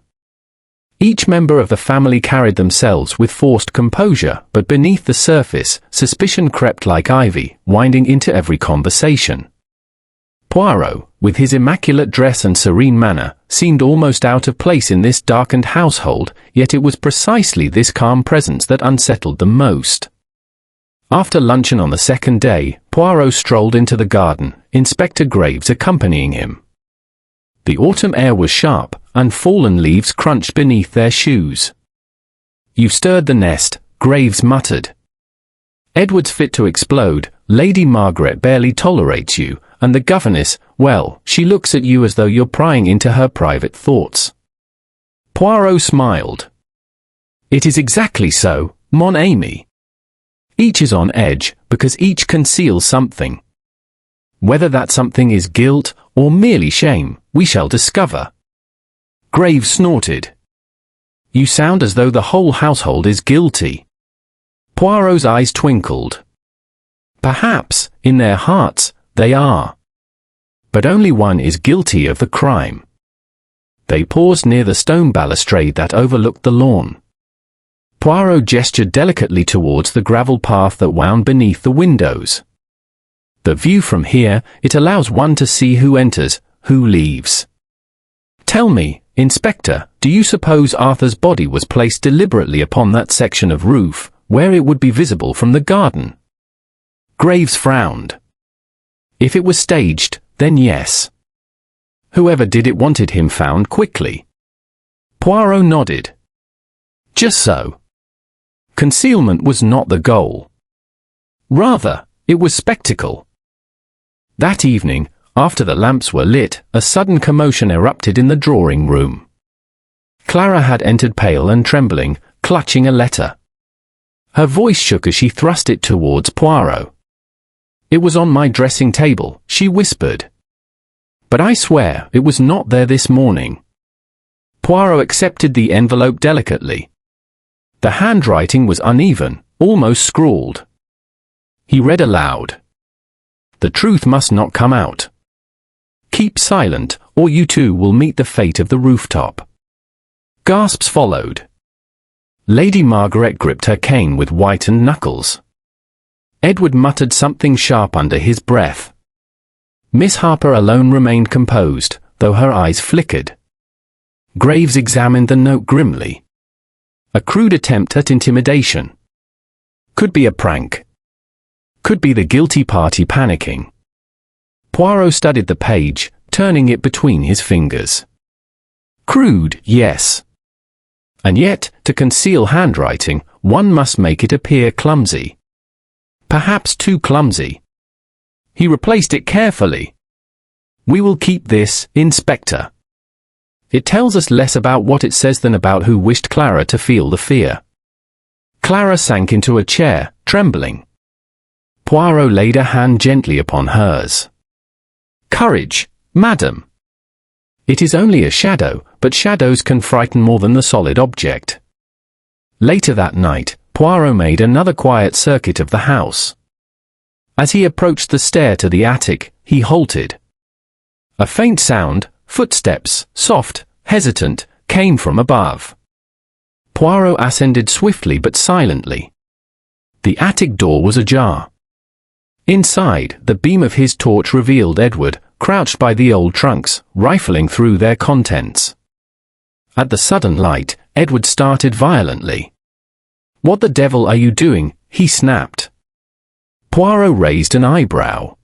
Each member of the family carried themselves with forced composure, but beneath the surface, suspicion crept like ivy, winding into every conversation. Poirot, with his immaculate dress and serene manner, seemed almost out of place in this darkened household, yet it was precisely this calm presence that unsettled them most. After luncheon on the second day, Poirot strolled into the garden, Inspector Graves accompanying him. The autumn air was sharp, and fallen leaves crunched beneath their shoes. "You've stirred the nest," Graves muttered. Edward's fit to explode. Lady Margaret barely tolerates you, and the governess, well, she looks at you as though you're prying into her private thoughts. Poirot smiled. It is exactly so, mon ami. Each is on edge, because each conceals something. Whether that something is guilt, or merely shame, we shall discover. Graves snorted. You sound as though the whole household is guilty. Poirot's eyes twinkled. Perhaps, in their hearts, they are. But only one is guilty of the crime. They paused near the stone balustrade that overlooked the lawn. Poirot gestured delicately towards the gravel path that wound beneath the windows. The view from here, it allows one to see who enters, who leaves. Tell me, Inspector, do you suppose Arthur's body was placed deliberately upon that section of roof, where it would be visible from the garden? Graves frowned. If it was staged, then yes. Whoever did it wanted him found quickly. Poirot nodded. Just so. Concealment was not the goal. Rather, it was spectacle. That evening, after the lamps were lit, a sudden commotion erupted in the drawing room. Clara had entered pale and trembling, clutching a letter. Her voice shook as she thrust it towards Poirot. It was on my dressing table, she whispered. But I swear it was not there this morning. Poirot accepted the envelope delicately. The handwriting was uneven, almost scrawled. He read aloud. The truth must not come out. Keep silent, or you too will meet the fate of the rooftop. Gasps followed. Lady Margaret gripped her cane with whitened knuckles. Edward muttered something sharp under his breath. Miss Harper alone remained composed, though her eyes flickered. Graves examined the note grimly. A crude attempt at intimidation. Could be a prank. Could be the guilty party panicking. Poirot studied the page, turning it between his fingers. Crude, yes. And yet, to conceal handwriting, one must make it appear clumsy. Perhaps too clumsy. He replaced it carefully. We will keep this, Inspector. It tells us less about what it says than about who wished Clara to feel the fear. Clara sank into a chair, trembling. Poirot laid a hand gently upon hers. Courage, madam. It is only a shadow, but shadows can frighten more than the solid object. Later that night, Poirot made another quiet circuit of the house. As he approached the stair to the attic, he halted. A faint sound, footsteps, soft, hesitant, came from above. Poirot ascended swiftly but silently. The attic door was ajar. Inside, the beam of his torch revealed Edward, crouched by the old trunks, rifling through their contents. At the sudden light, Edward started violently. What the devil are you doing? He snapped. Poirot raised an eyebrow.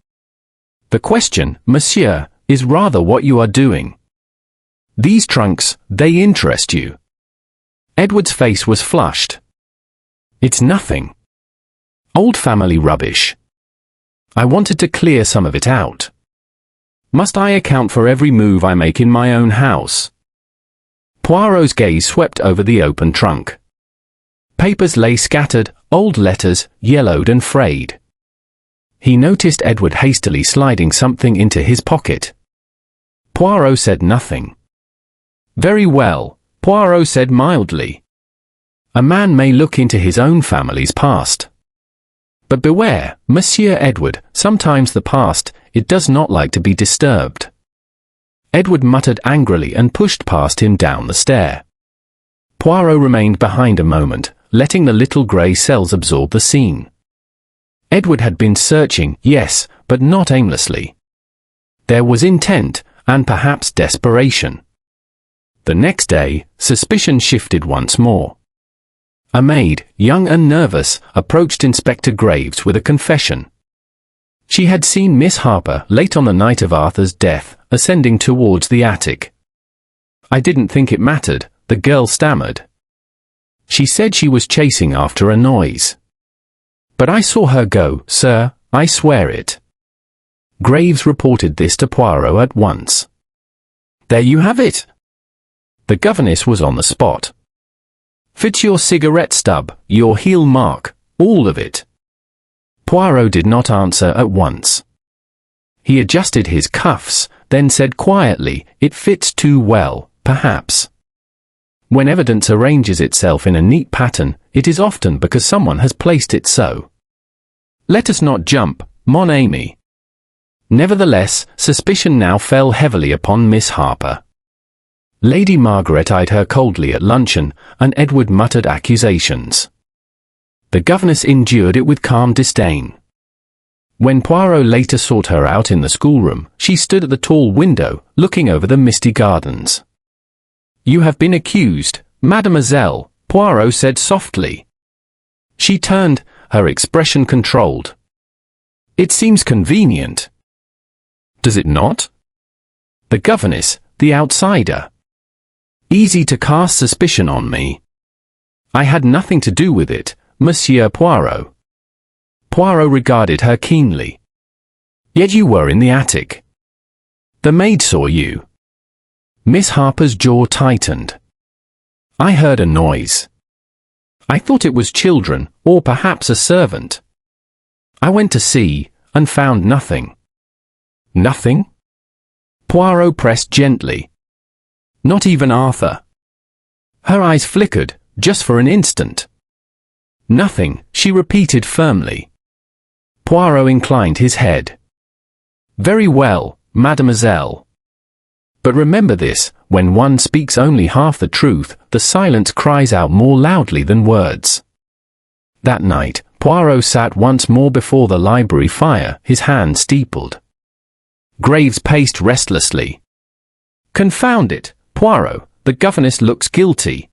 The question, monsieur, is rather what you are doing. These trunks, they interest you. Edward's face was flushed. It's nothing. Old family rubbish. I wanted to clear some of it out. Must I account for every move I make in my own house? Poirot's gaze swept over the open trunk. Papers lay scattered, old letters, yellowed and frayed. He noticed Edward hastily sliding something into his pocket. Poirot said nothing. Very well, Poirot said mildly. A man may look into his own family's past. But beware, Monsieur Edward, sometimes the past, it does not like to be disturbed. Edward muttered angrily and pushed past him down the stair. Poirot remained behind a moment, letting the little grey cells absorb the scene. Edward had been searching, yes, but not aimlessly. There was intent, and perhaps desperation. The next day, suspicion shifted once more. A maid, young and nervous, approached Inspector Graves with a confession. She had seen Miss Harper, late on the night of Arthur's death, ascending towards the attic. I didn't think it mattered, the girl stammered. She said she was chasing after a noise. But I saw her go, sir, I swear it. Graves reported this to Poirot at once. There you have it. The governess was on the spot. Fits your cigarette stub, your heel mark, all of it. Poirot did not answer at once. He adjusted his cuffs, then said quietly, it fits too well, perhaps. When evidence arranges itself in a neat pattern, it is often because someone has placed it so. Let us not jump, mon ami. Nevertheless, suspicion now fell heavily upon Miss Harper. Lady Margaret eyed her coldly at luncheon, and Edward muttered accusations. The governess endured it with calm disdain. When Poirot later sought her out in the schoolroom, she stood at the tall window, looking over the misty gardens. You have been accused, mademoiselle, Poirot said softly. She turned, her expression controlled. It seems convenient. Does it not? The governess, the outsider. Easy to cast suspicion on me. I had nothing to do with it, Monsieur Poirot. Poirot regarded her keenly. Yet you were in the attic. The maid saw you. Miss Harper's jaw tightened. I heard a noise. I thought it was children, or perhaps a servant. I went to see, and found nothing. Nothing? Poirot pressed gently. Not even Arthur. Her eyes flickered, just for an instant. Nothing, she repeated firmly. Poirot inclined his head. Very well, mademoiselle. But remember this, when one speaks only half the truth, the silence cries out more loudly than words. That night, Poirot sat once more before the library fire, his hand steepled. Graves paced restlessly. Confound it, Poirot, the governess looks guilty.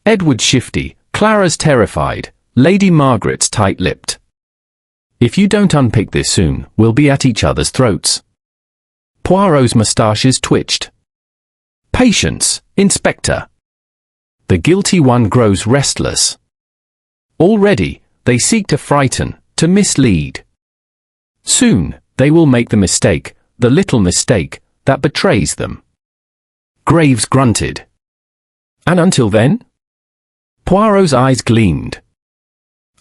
Edward's shifty, Clara's terrified, Lady Margaret's tight-lipped. If you don't unpick this soon, we'll be at each other's throats. Poirot's moustaches twitched. Patience, Inspector. The guilty one grows restless. Already, they seek to frighten, to mislead. Soon, they will make the mistake, the little mistake, that betrays them. Graves grunted. And until then? Poirot's eyes gleamed.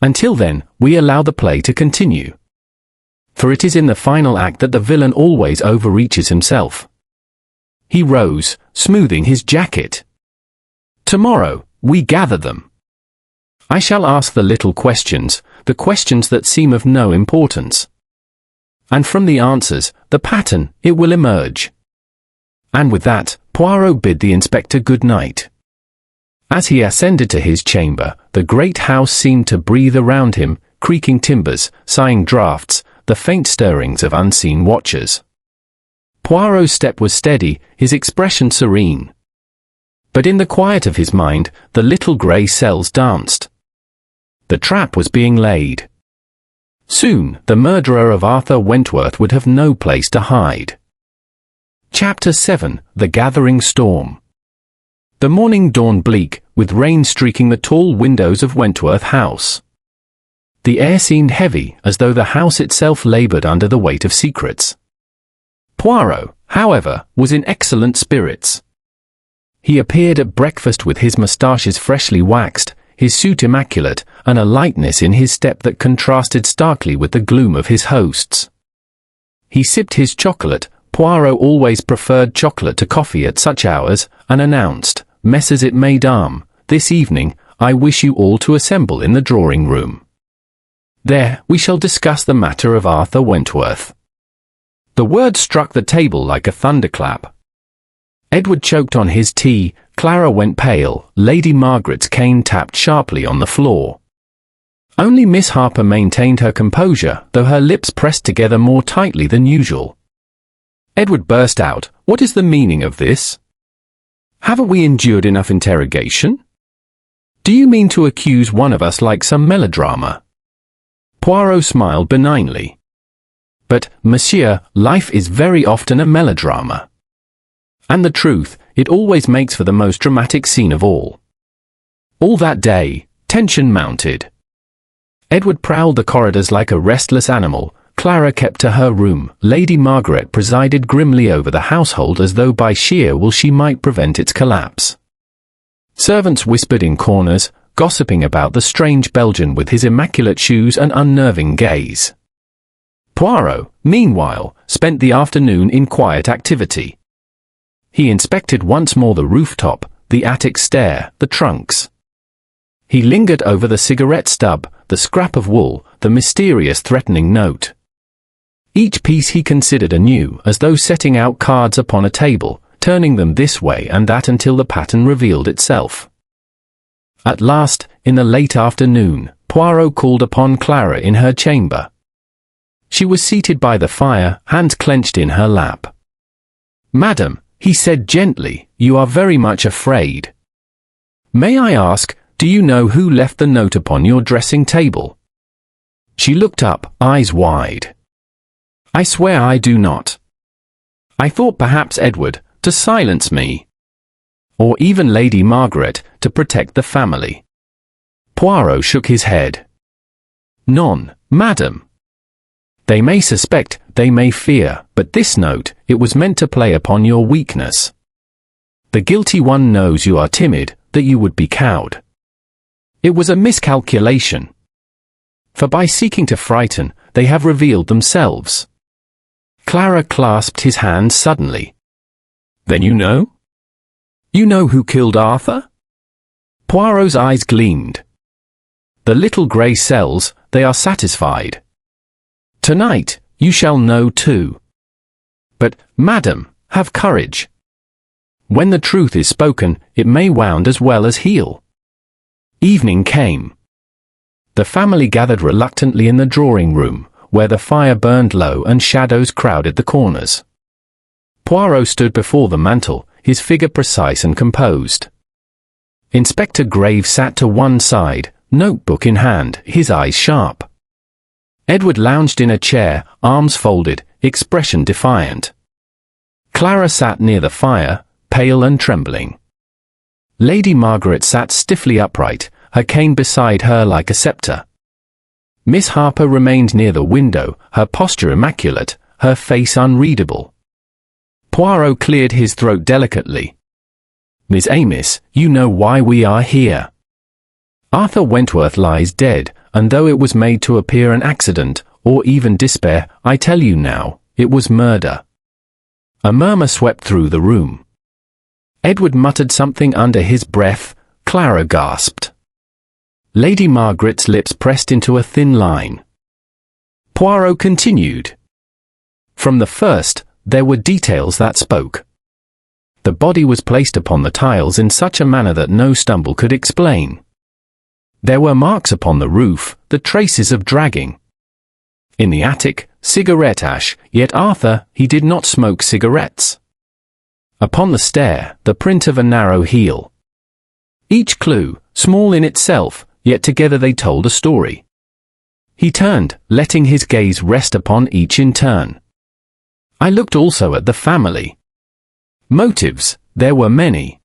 Until then, we allow the play to continue. For it is in the final act that the villain always overreaches himself. He rose, smoothing his jacket. Tomorrow, we gather them. I shall ask the little questions, the questions that seem of no importance. And from the answers, the pattern, it will emerge. And with that, Poirot bid the inspector good night. As he ascended to his chamber, the great house seemed to breathe around him, creaking timbers, sighing draughts, the faint stirrings of unseen watchers. Poirot's step was steady, his expression serene. But in the quiet of his mind, the little grey cells danced. The trap was being laid. Soon, the murderer of Arthur Wentworth would have no place to hide. Chapter 7: The Gathering Storm. The morning dawned bleak, with rain streaking the tall windows of Wentworth House. The air seemed heavy, as though the house itself laboured under the weight of secrets. Poirot, however, was in excellent spirits. He appeared at breakfast with his moustaches freshly waxed, his suit immaculate, and a lightness in his step that contrasted starkly with the gloom of his hosts. He sipped his chocolate. Poirot always preferred chocolate to coffee at such hours, and announced, Messrs. et Mesdames, this evening, I wish you all to assemble in the drawing-room. There, we shall discuss the matter of Arthur Wentworth. The word struck the table like a thunderclap. Edward choked on his tea, Clara went pale, Lady Margaret's cane tapped sharply on the floor. Only Miss Harper maintained her composure, though her lips pressed together more tightly than usual. Edward burst out, What is the meaning of this? Haven't we endured enough interrogation? Do you mean to accuse one of us like some melodrama? Poirot smiled benignly. But, monsieur, life is very often a melodrama. And the truth, it always makes for the most dramatic scene of all. All that day, tension mounted. Edward prowled the corridors like a restless animal. Clara kept to her room. Lady Margaret presided grimly over the household as though by sheer will she might prevent its collapse. Servants whispered in corners, gossiping about the strange Belgian with his immaculate shoes and unnerving gaze. Poirot, meanwhile, spent the afternoon in quiet activity. He inspected once more the rooftop, the attic stair, the trunks. He lingered over the cigarette stub, the scrap of wool, the mysterious threatening note. Each piece he considered anew, as though setting out cards upon a table, turning them this way and that until the pattern revealed itself. At last, in the late afternoon, Poirot called upon Clara in her chamber. She was seated by the fire, hands clenched in her lap. "Madam," he said gently, "you are very much afraid. May I ask, do you know who left the note upon your dressing table?" She looked up, eyes wide. "I swear I do not. I thought perhaps Edward, to silence me. Or even Lady Margaret, to protect the family." Poirot shook his head. "None, madam. They may suspect, they may fear, but this note, it was meant to play upon your weakness. The guilty one knows you are timid, that you would be cowed. It was a miscalculation. For by seeking to frighten, they have revealed themselves." Clara clasped his hand suddenly. "Then you know? You know who killed Arthur?" Poirot's eyes gleamed. "The little grey cells, they are satisfied. Tonight, you shall know too. But, madam, have courage. When the truth is spoken, it may wound as well as heal." Evening came. The family gathered reluctantly in the drawing-room, where the fire burned low and shadows crowded the corners. Poirot stood before the mantel, his figure precise and composed. Inspector Graves sat to one side, notebook in hand, his eyes sharp. Edward lounged in a chair, arms folded, expression defiant. Clara sat near the fire, pale and trembling. Lady Margaret sat stiffly upright, her cane beside her like a sceptre. Miss Harper remained near the window, her posture immaculate, her face unreadable. Poirot cleared his throat delicately. "Miss Amos, you know why we are here. Arthur Wentworth lies dead, and though it was made to appear an accident, or even despair, I tell you now, it was murder." A murmur swept through the room. Edward muttered something under his breath. Clara gasped. Lady Margaret's lips pressed into a thin line. Poirot continued. "From the first, there were details that spoke. The body was placed upon the tiles in such a manner that no stumble could explain. There were marks upon the roof, the traces of dragging. In the attic, cigarette ash, yet Arthur, he did not smoke cigarettes. Upon the stair, the print of a narrow heel. Each clue, small in itself, yet together they told a story." He turned, letting his gaze rest upon each in turn. "I looked also at the family. Motives, there were many.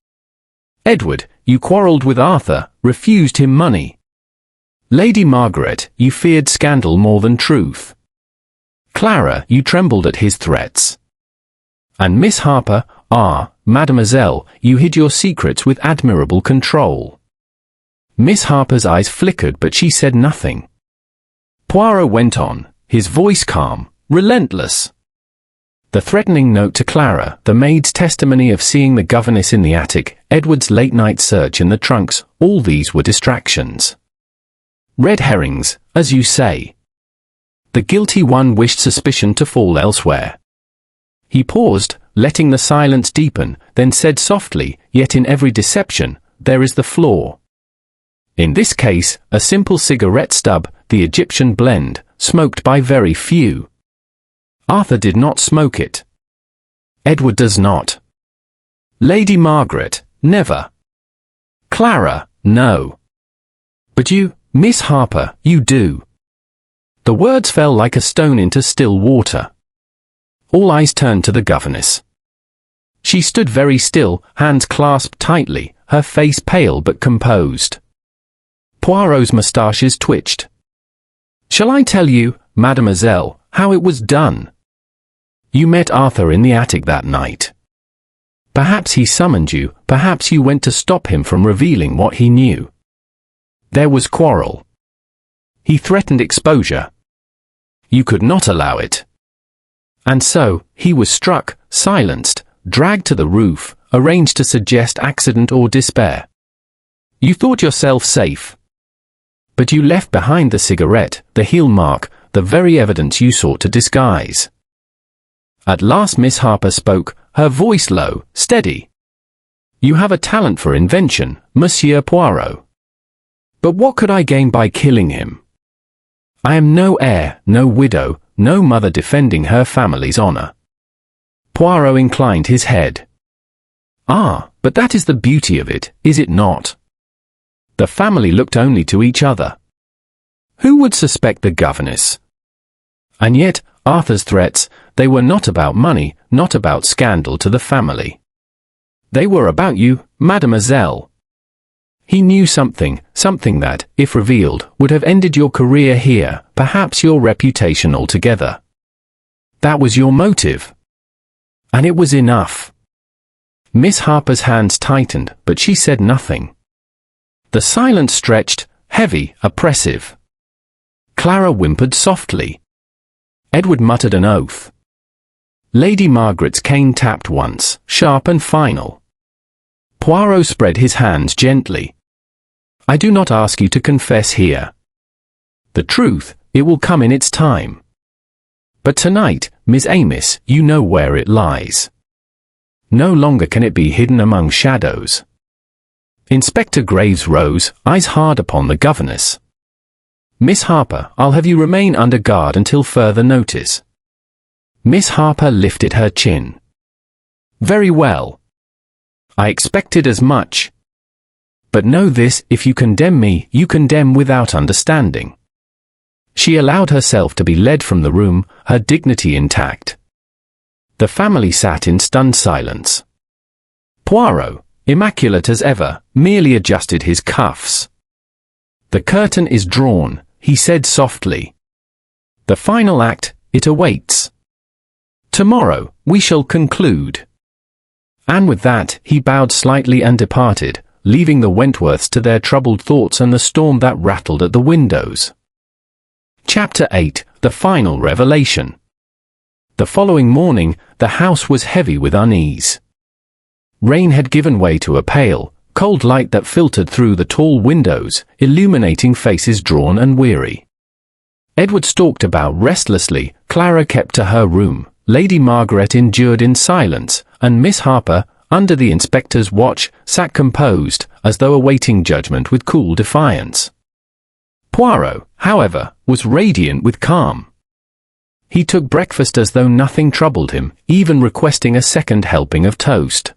Edward, you quarrelled with Arthur, refused him money. Lady Margaret, you feared scandal more than truth. Clara, you trembled at his threats. And Miss Harper, mademoiselle, you hid your secrets with admirable control." Miss Harper's eyes flickered, but she said nothing. Poirot went on, his voice calm, relentless. The threatening note to Clara, the maid's testimony of seeing the governess in the attic, Edward's late-night search in the trunks, all these were distractions. Red herrings, as you say. The guilty one wished suspicion to fall elsewhere. He paused, letting the silence deepen, then said softly, "Yet in every deception, there is the flaw. In this case, a simple cigarette stub, the Egyptian blend, smoked by very few. Arthur did not smoke it. Edward does not. Lady Margaret, never. Clara, no. But you, Miss Harper, you do." The words fell like a stone into still water. All eyes turned to the governess. She stood very still, hands clasped tightly, her face pale but composed. Poirot's moustaches twitched. "Shall I tell you, mademoiselle, how it was done? You met Arthur in the attic that night. Perhaps he summoned you, perhaps you went to stop him from revealing what he knew. There was quarrel. He threatened exposure. You could not allow it. And so, he was struck, silenced, dragged to the roof, arranged to suggest accident or despair. You thought yourself safe. But you left behind the cigarette, the heel mark, the very evidence you sought to disguise." At last Miss Harper spoke, her voice low, steady. "You have a talent for invention, Monsieur Poirot. But what could I gain by killing him? I am no heir, no widow, no mother defending her family's honor." Poirot inclined his head. "Ah, but that is the beauty of it, is it not? The family looked only to each other. Who would suspect the governess? And yet, Arthur's threats, they were not about money, not about scandal to the family. They were about you, mademoiselle. He knew something that, if revealed, would have ended your career here, perhaps your reputation altogether. That was your motive. And it was enough." Miss Harper's hands tightened, but she said nothing. The silence stretched, heavy, oppressive. Clara whimpered softly. Edward muttered an oath. Lady Margaret's cane tapped once, sharp and final. Poirot spread his hands gently. "I do not ask you to confess here. The truth, it will come in its time. But tonight, Miss Amos, you know where it lies. No longer can it be hidden among shadows." Inspector Graves rose, eyes hard upon the governess. "Miss Harper, I'll have you remain under guard until further notice." Miss Harper lifted her chin. "Very well. I expected as much. But know this, if you condemn me, you condemn without understanding." She allowed herself to be led from the room, her dignity intact. The family sat in stunned silence. Poirot, immaculate as ever, merely adjusted his cuffs. "The curtain is drawn," he said softly. "The final act, it awaits. Tomorrow, we shall conclude." And with that, he bowed slightly and departed, leaving the Wentworths to their troubled thoughts and the storm that rattled at the windows. Chapter 8: The Final Revelation. The following morning, the house was heavy with unease. Rain had given way to a pale, cold light that filtered through the tall windows, illuminating faces drawn and weary. Edward stalked about restlessly, Clara kept to her room, Lady Margaret endured in silence, and Miss Harper, under the inspector's watch, sat composed, as though awaiting judgment with cool defiance. Poirot, however, was radiant with calm. He took breakfast as though nothing troubled him, even requesting a second helping of toast.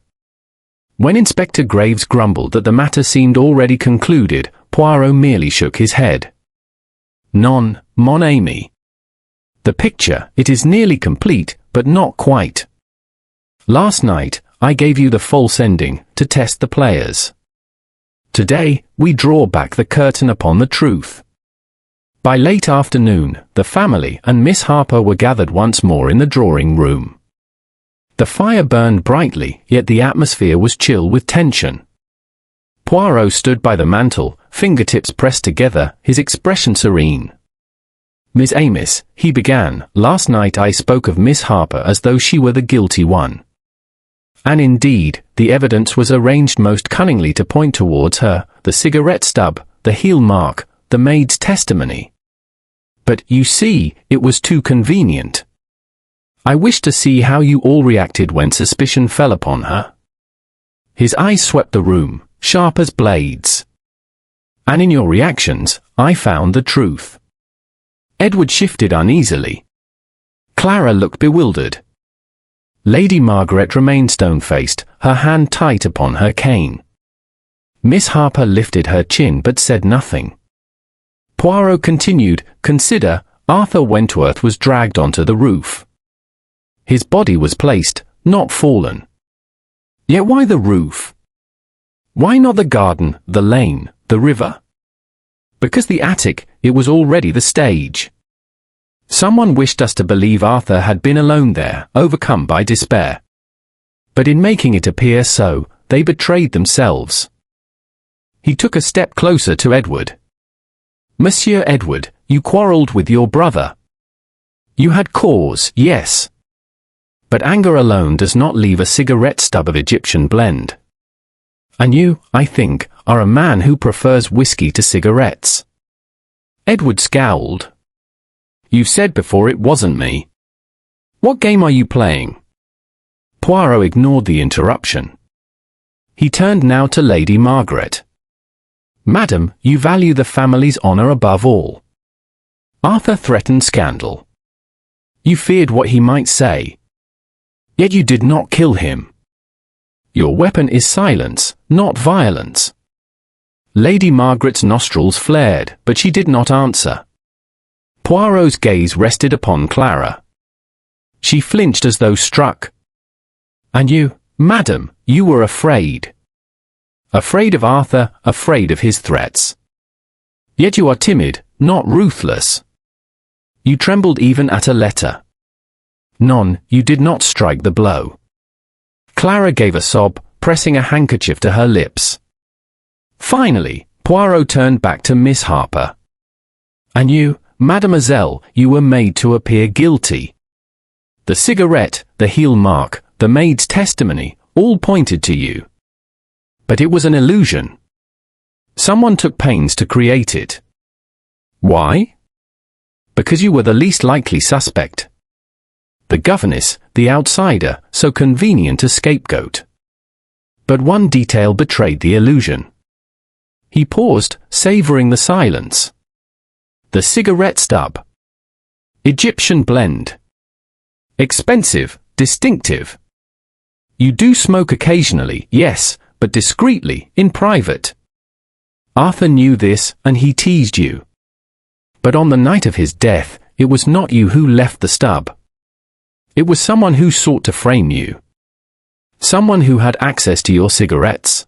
When Inspector Graves grumbled that the matter seemed already concluded, Poirot merely shook his head. "Non, mon ami. The picture, it is nearly complete, but not quite. Last night, I gave you the false ending, to test the players. Today, we draw back the curtain upon the truth." By late afternoon, the family and Miss Harper were gathered once more in the drawing-room. The fire burned brightly, yet the atmosphere was chill with tension. Poirot stood by the mantel, fingertips pressed together, his expression serene. "Miss Amos," he began, "last night I spoke of Miss Harper as though she were the guilty one. And indeed, the evidence was arranged most cunningly to point towards her, the cigarette stub, the heel mark, the maid's testimony. But, you see, it was too convenient. I wished to see how you all reacted when suspicion fell upon her." His eyes swept the room, sharp as blades. "And in your reactions, I found the truth." Edward shifted uneasily. Clara looked bewildered. Lady Margaret remained stone-faced, her hand tight upon her cane. Miss Harper lifted her chin but said nothing. Poirot continued, "Consider, Arthur Wentworth was dragged onto the roof. His body was placed, not fallen. Yet why the roof? Why not the garden, the lane, the river? Because the attic, it was already the stage. Someone wished us to believe Arthur had been alone there, overcome by despair. But in making it appear so, they betrayed themselves. He took a step closer to Edward. Monsieur Edward, you quarrelled with your brother. You had cause, yes. But anger alone does not leave a cigarette stub of Egyptian blend. And you, I think, are a man who prefers whiskey to cigarettes. Edward scowled. You've said before it wasn't me. What game are you playing? Poirot ignored the interruption. He turned now to Lady Margaret. Madam, you value the family's honour above all. Arthur threatened scandal. You feared what he might say. Yet you did not kill him. Your weapon is silence, not violence. Lady Margaret's nostrils flared, but she did not answer. Poirot's gaze rested upon Clara. She flinched as though struck. And you, madam, you were afraid. Afraid of Arthur, afraid of his threats. Yet you are timid, not ruthless. You trembled even at a letter. Non, you did not strike the blow. Clara gave a sob, pressing a handkerchief to her lips. Finally, Poirot turned back to Miss Harper. And you, mademoiselle, you were made to appear guilty. The cigarette, the heel mark, the maid's testimony, all pointed to you. But it was an illusion. Someone took pains to create it. Why? Because you were the least likely suspect. The governess, the outsider, so convenient a scapegoat. But one detail betrayed the illusion. He paused, savouring the silence. The cigarette stub. Egyptian blend. Expensive, distinctive. You do smoke occasionally, yes, but discreetly, in private. Arthur knew this, and he teased you. But on the night of his death, it was not you who left the stub. It was someone who sought to frame you. Someone who had access to your cigarettes.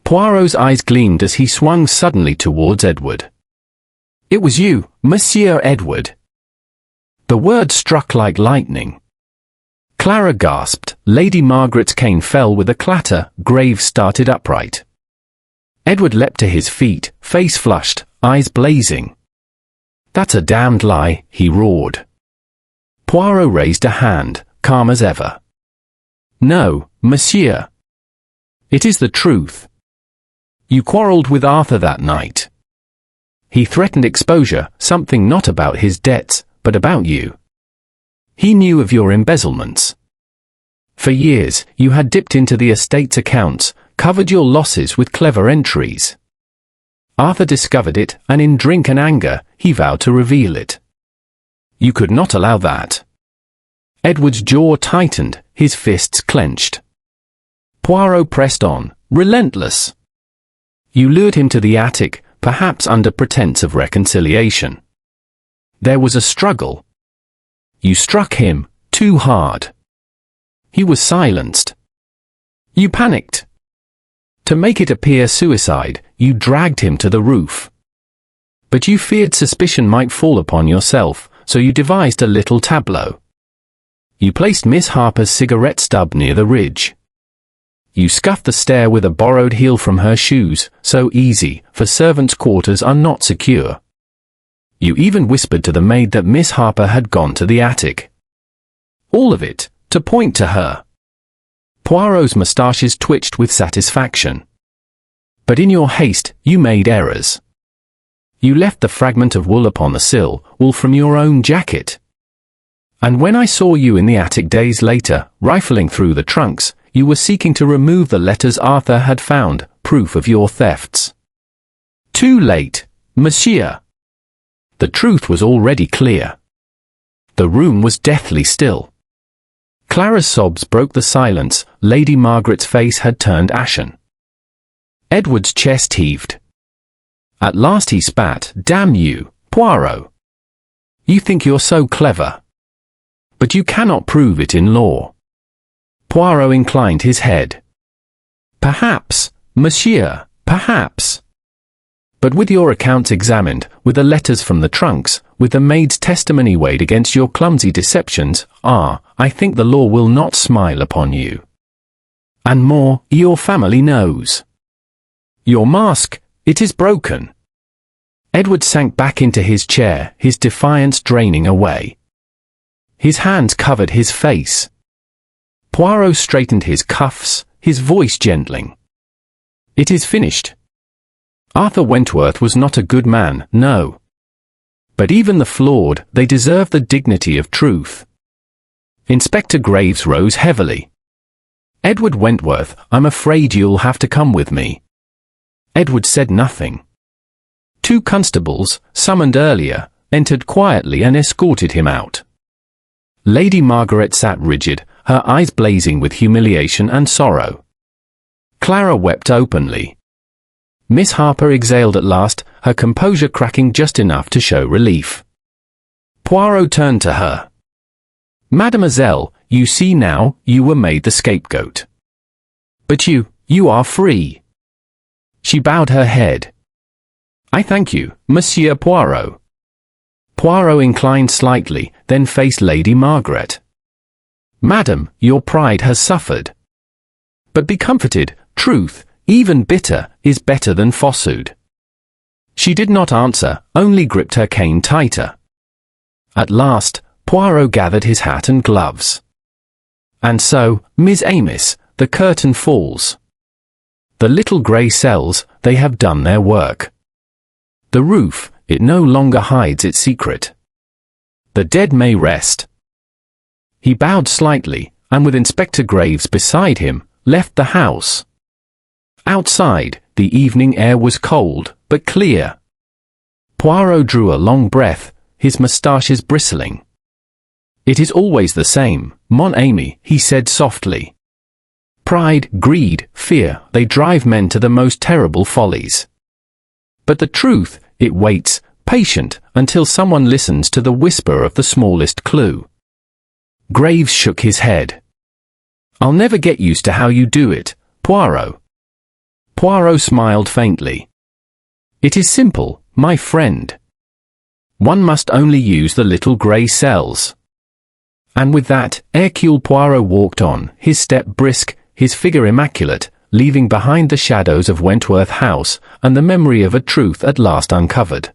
Poirot's eyes gleamed as he swung suddenly towards Edward. It was you, Monsieur Edward. The word struck like lightning. Clara gasped, Lady Margaret's cane fell with a clatter, Graves started upright. Edward leapt to his feet, face flushed, eyes blazing. That's a damned lie, he roared. Poirot raised a hand, calm as ever. No, monsieur. It is the truth. You quarrelled with Arthur that night. He threatened exposure, something not about his debts, but about you. He knew of your embezzlements. For years, you had dipped into the estate's accounts, covered your losses with clever entries. Arthur discovered it, and in drink and anger, he vowed to reveal it. You could not allow that. Edward's jaw tightened, his fists clenched. Poirot pressed on, relentless. You lured him to the attic, perhaps under pretense of reconciliation. There was a struggle. You struck him, too hard. He was silenced. You panicked. To make it appear suicide, you dragged him to the roof. But you feared suspicion might fall upon yourself, so you devised a little tableau. You placed Miss Harper's cigarette stub near the ridge. You scuffed the stair with a borrowed heel from her shoes, so easy, for servants' quarters are not secure. You even whispered to the maid that Miss Harper had gone to the attic. All of it, to point to her. Poirot's moustaches twitched with satisfaction. But in your haste, you made errors. You left the fragment of wool upon the sill, wool from your own jacket. And when I saw you in the attic days later, rifling through the trunks, you were seeking to remove the letters Arthur had found, proof of your thefts. Too late, monsieur. The truth was already clear. The room was deathly still. Clara's sobs broke the silence, Lady Margaret's face had turned ashen. Edward's chest heaved. At last he spat, damn you, Poirot. You think you're so clever. But you cannot prove it in law. Poirot inclined his head. Perhaps, monsieur, perhaps. But with your accounts examined, with the letters from the trunks, with the maid's testimony weighed against your clumsy deceptions, I think the law will not smile upon you. And more, your family knows. Your mask, it is broken. Edward sank back into his chair, his defiance draining away. His hands covered his face. Poirot straightened his cuffs, his voice gentling. It is finished. Arthur Wentworth was not a good man, no. But even the flawed, they deserve the dignity of truth. Inspector Graves rose heavily. Edward Wentworth, I'm afraid you'll have to come with me. Edward said nothing. 2 constables, summoned earlier, entered quietly and escorted him out. Lady Margaret sat rigid, her eyes blazing with humiliation and sorrow. Clara wept openly. Miss Harper exhaled at last, her composure cracking just enough to show relief. Poirot turned to her. Mademoiselle, you see now, you were made the scapegoat. But you are free. She bowed her head. I thank you, Monsieur Poirot. Poirot inclined slightly, then faced Lady Margaret. Madam, your pride has suffered. But be comforted, truth, even bitter, is better than falsehood. She did not answer, only gripped her cane tighter. At last, Poirot gathered his hat and gloves. And so, Miss Amos, the curtain falls. The little grey cells, they have done their work. The roof, it no longer hides its secret. The dead may rest. He bowed slightly, and with Inspector Graves beside him, left the house. Outside, the evening air was cold, but clear. Poirot drew a long breath, his moustaches bristling. It is always the same, mon ami, he said softly. Pride, greed, fear, they drive men to the most terrible follies. But the truth, it waits, patient, until someone listens to the whisper of the smallest clue. Graves shook his head. I'll never get used to how you do it, Poirot. Poirot smiled faintly. It is simple, my friend. One must only use the little grey cells. And with that, Hercule Poirot walked on, his step brisk, his figure immaculate, leaving behind the shadows of Wentworth House, and the memory of a truth at last uncovered.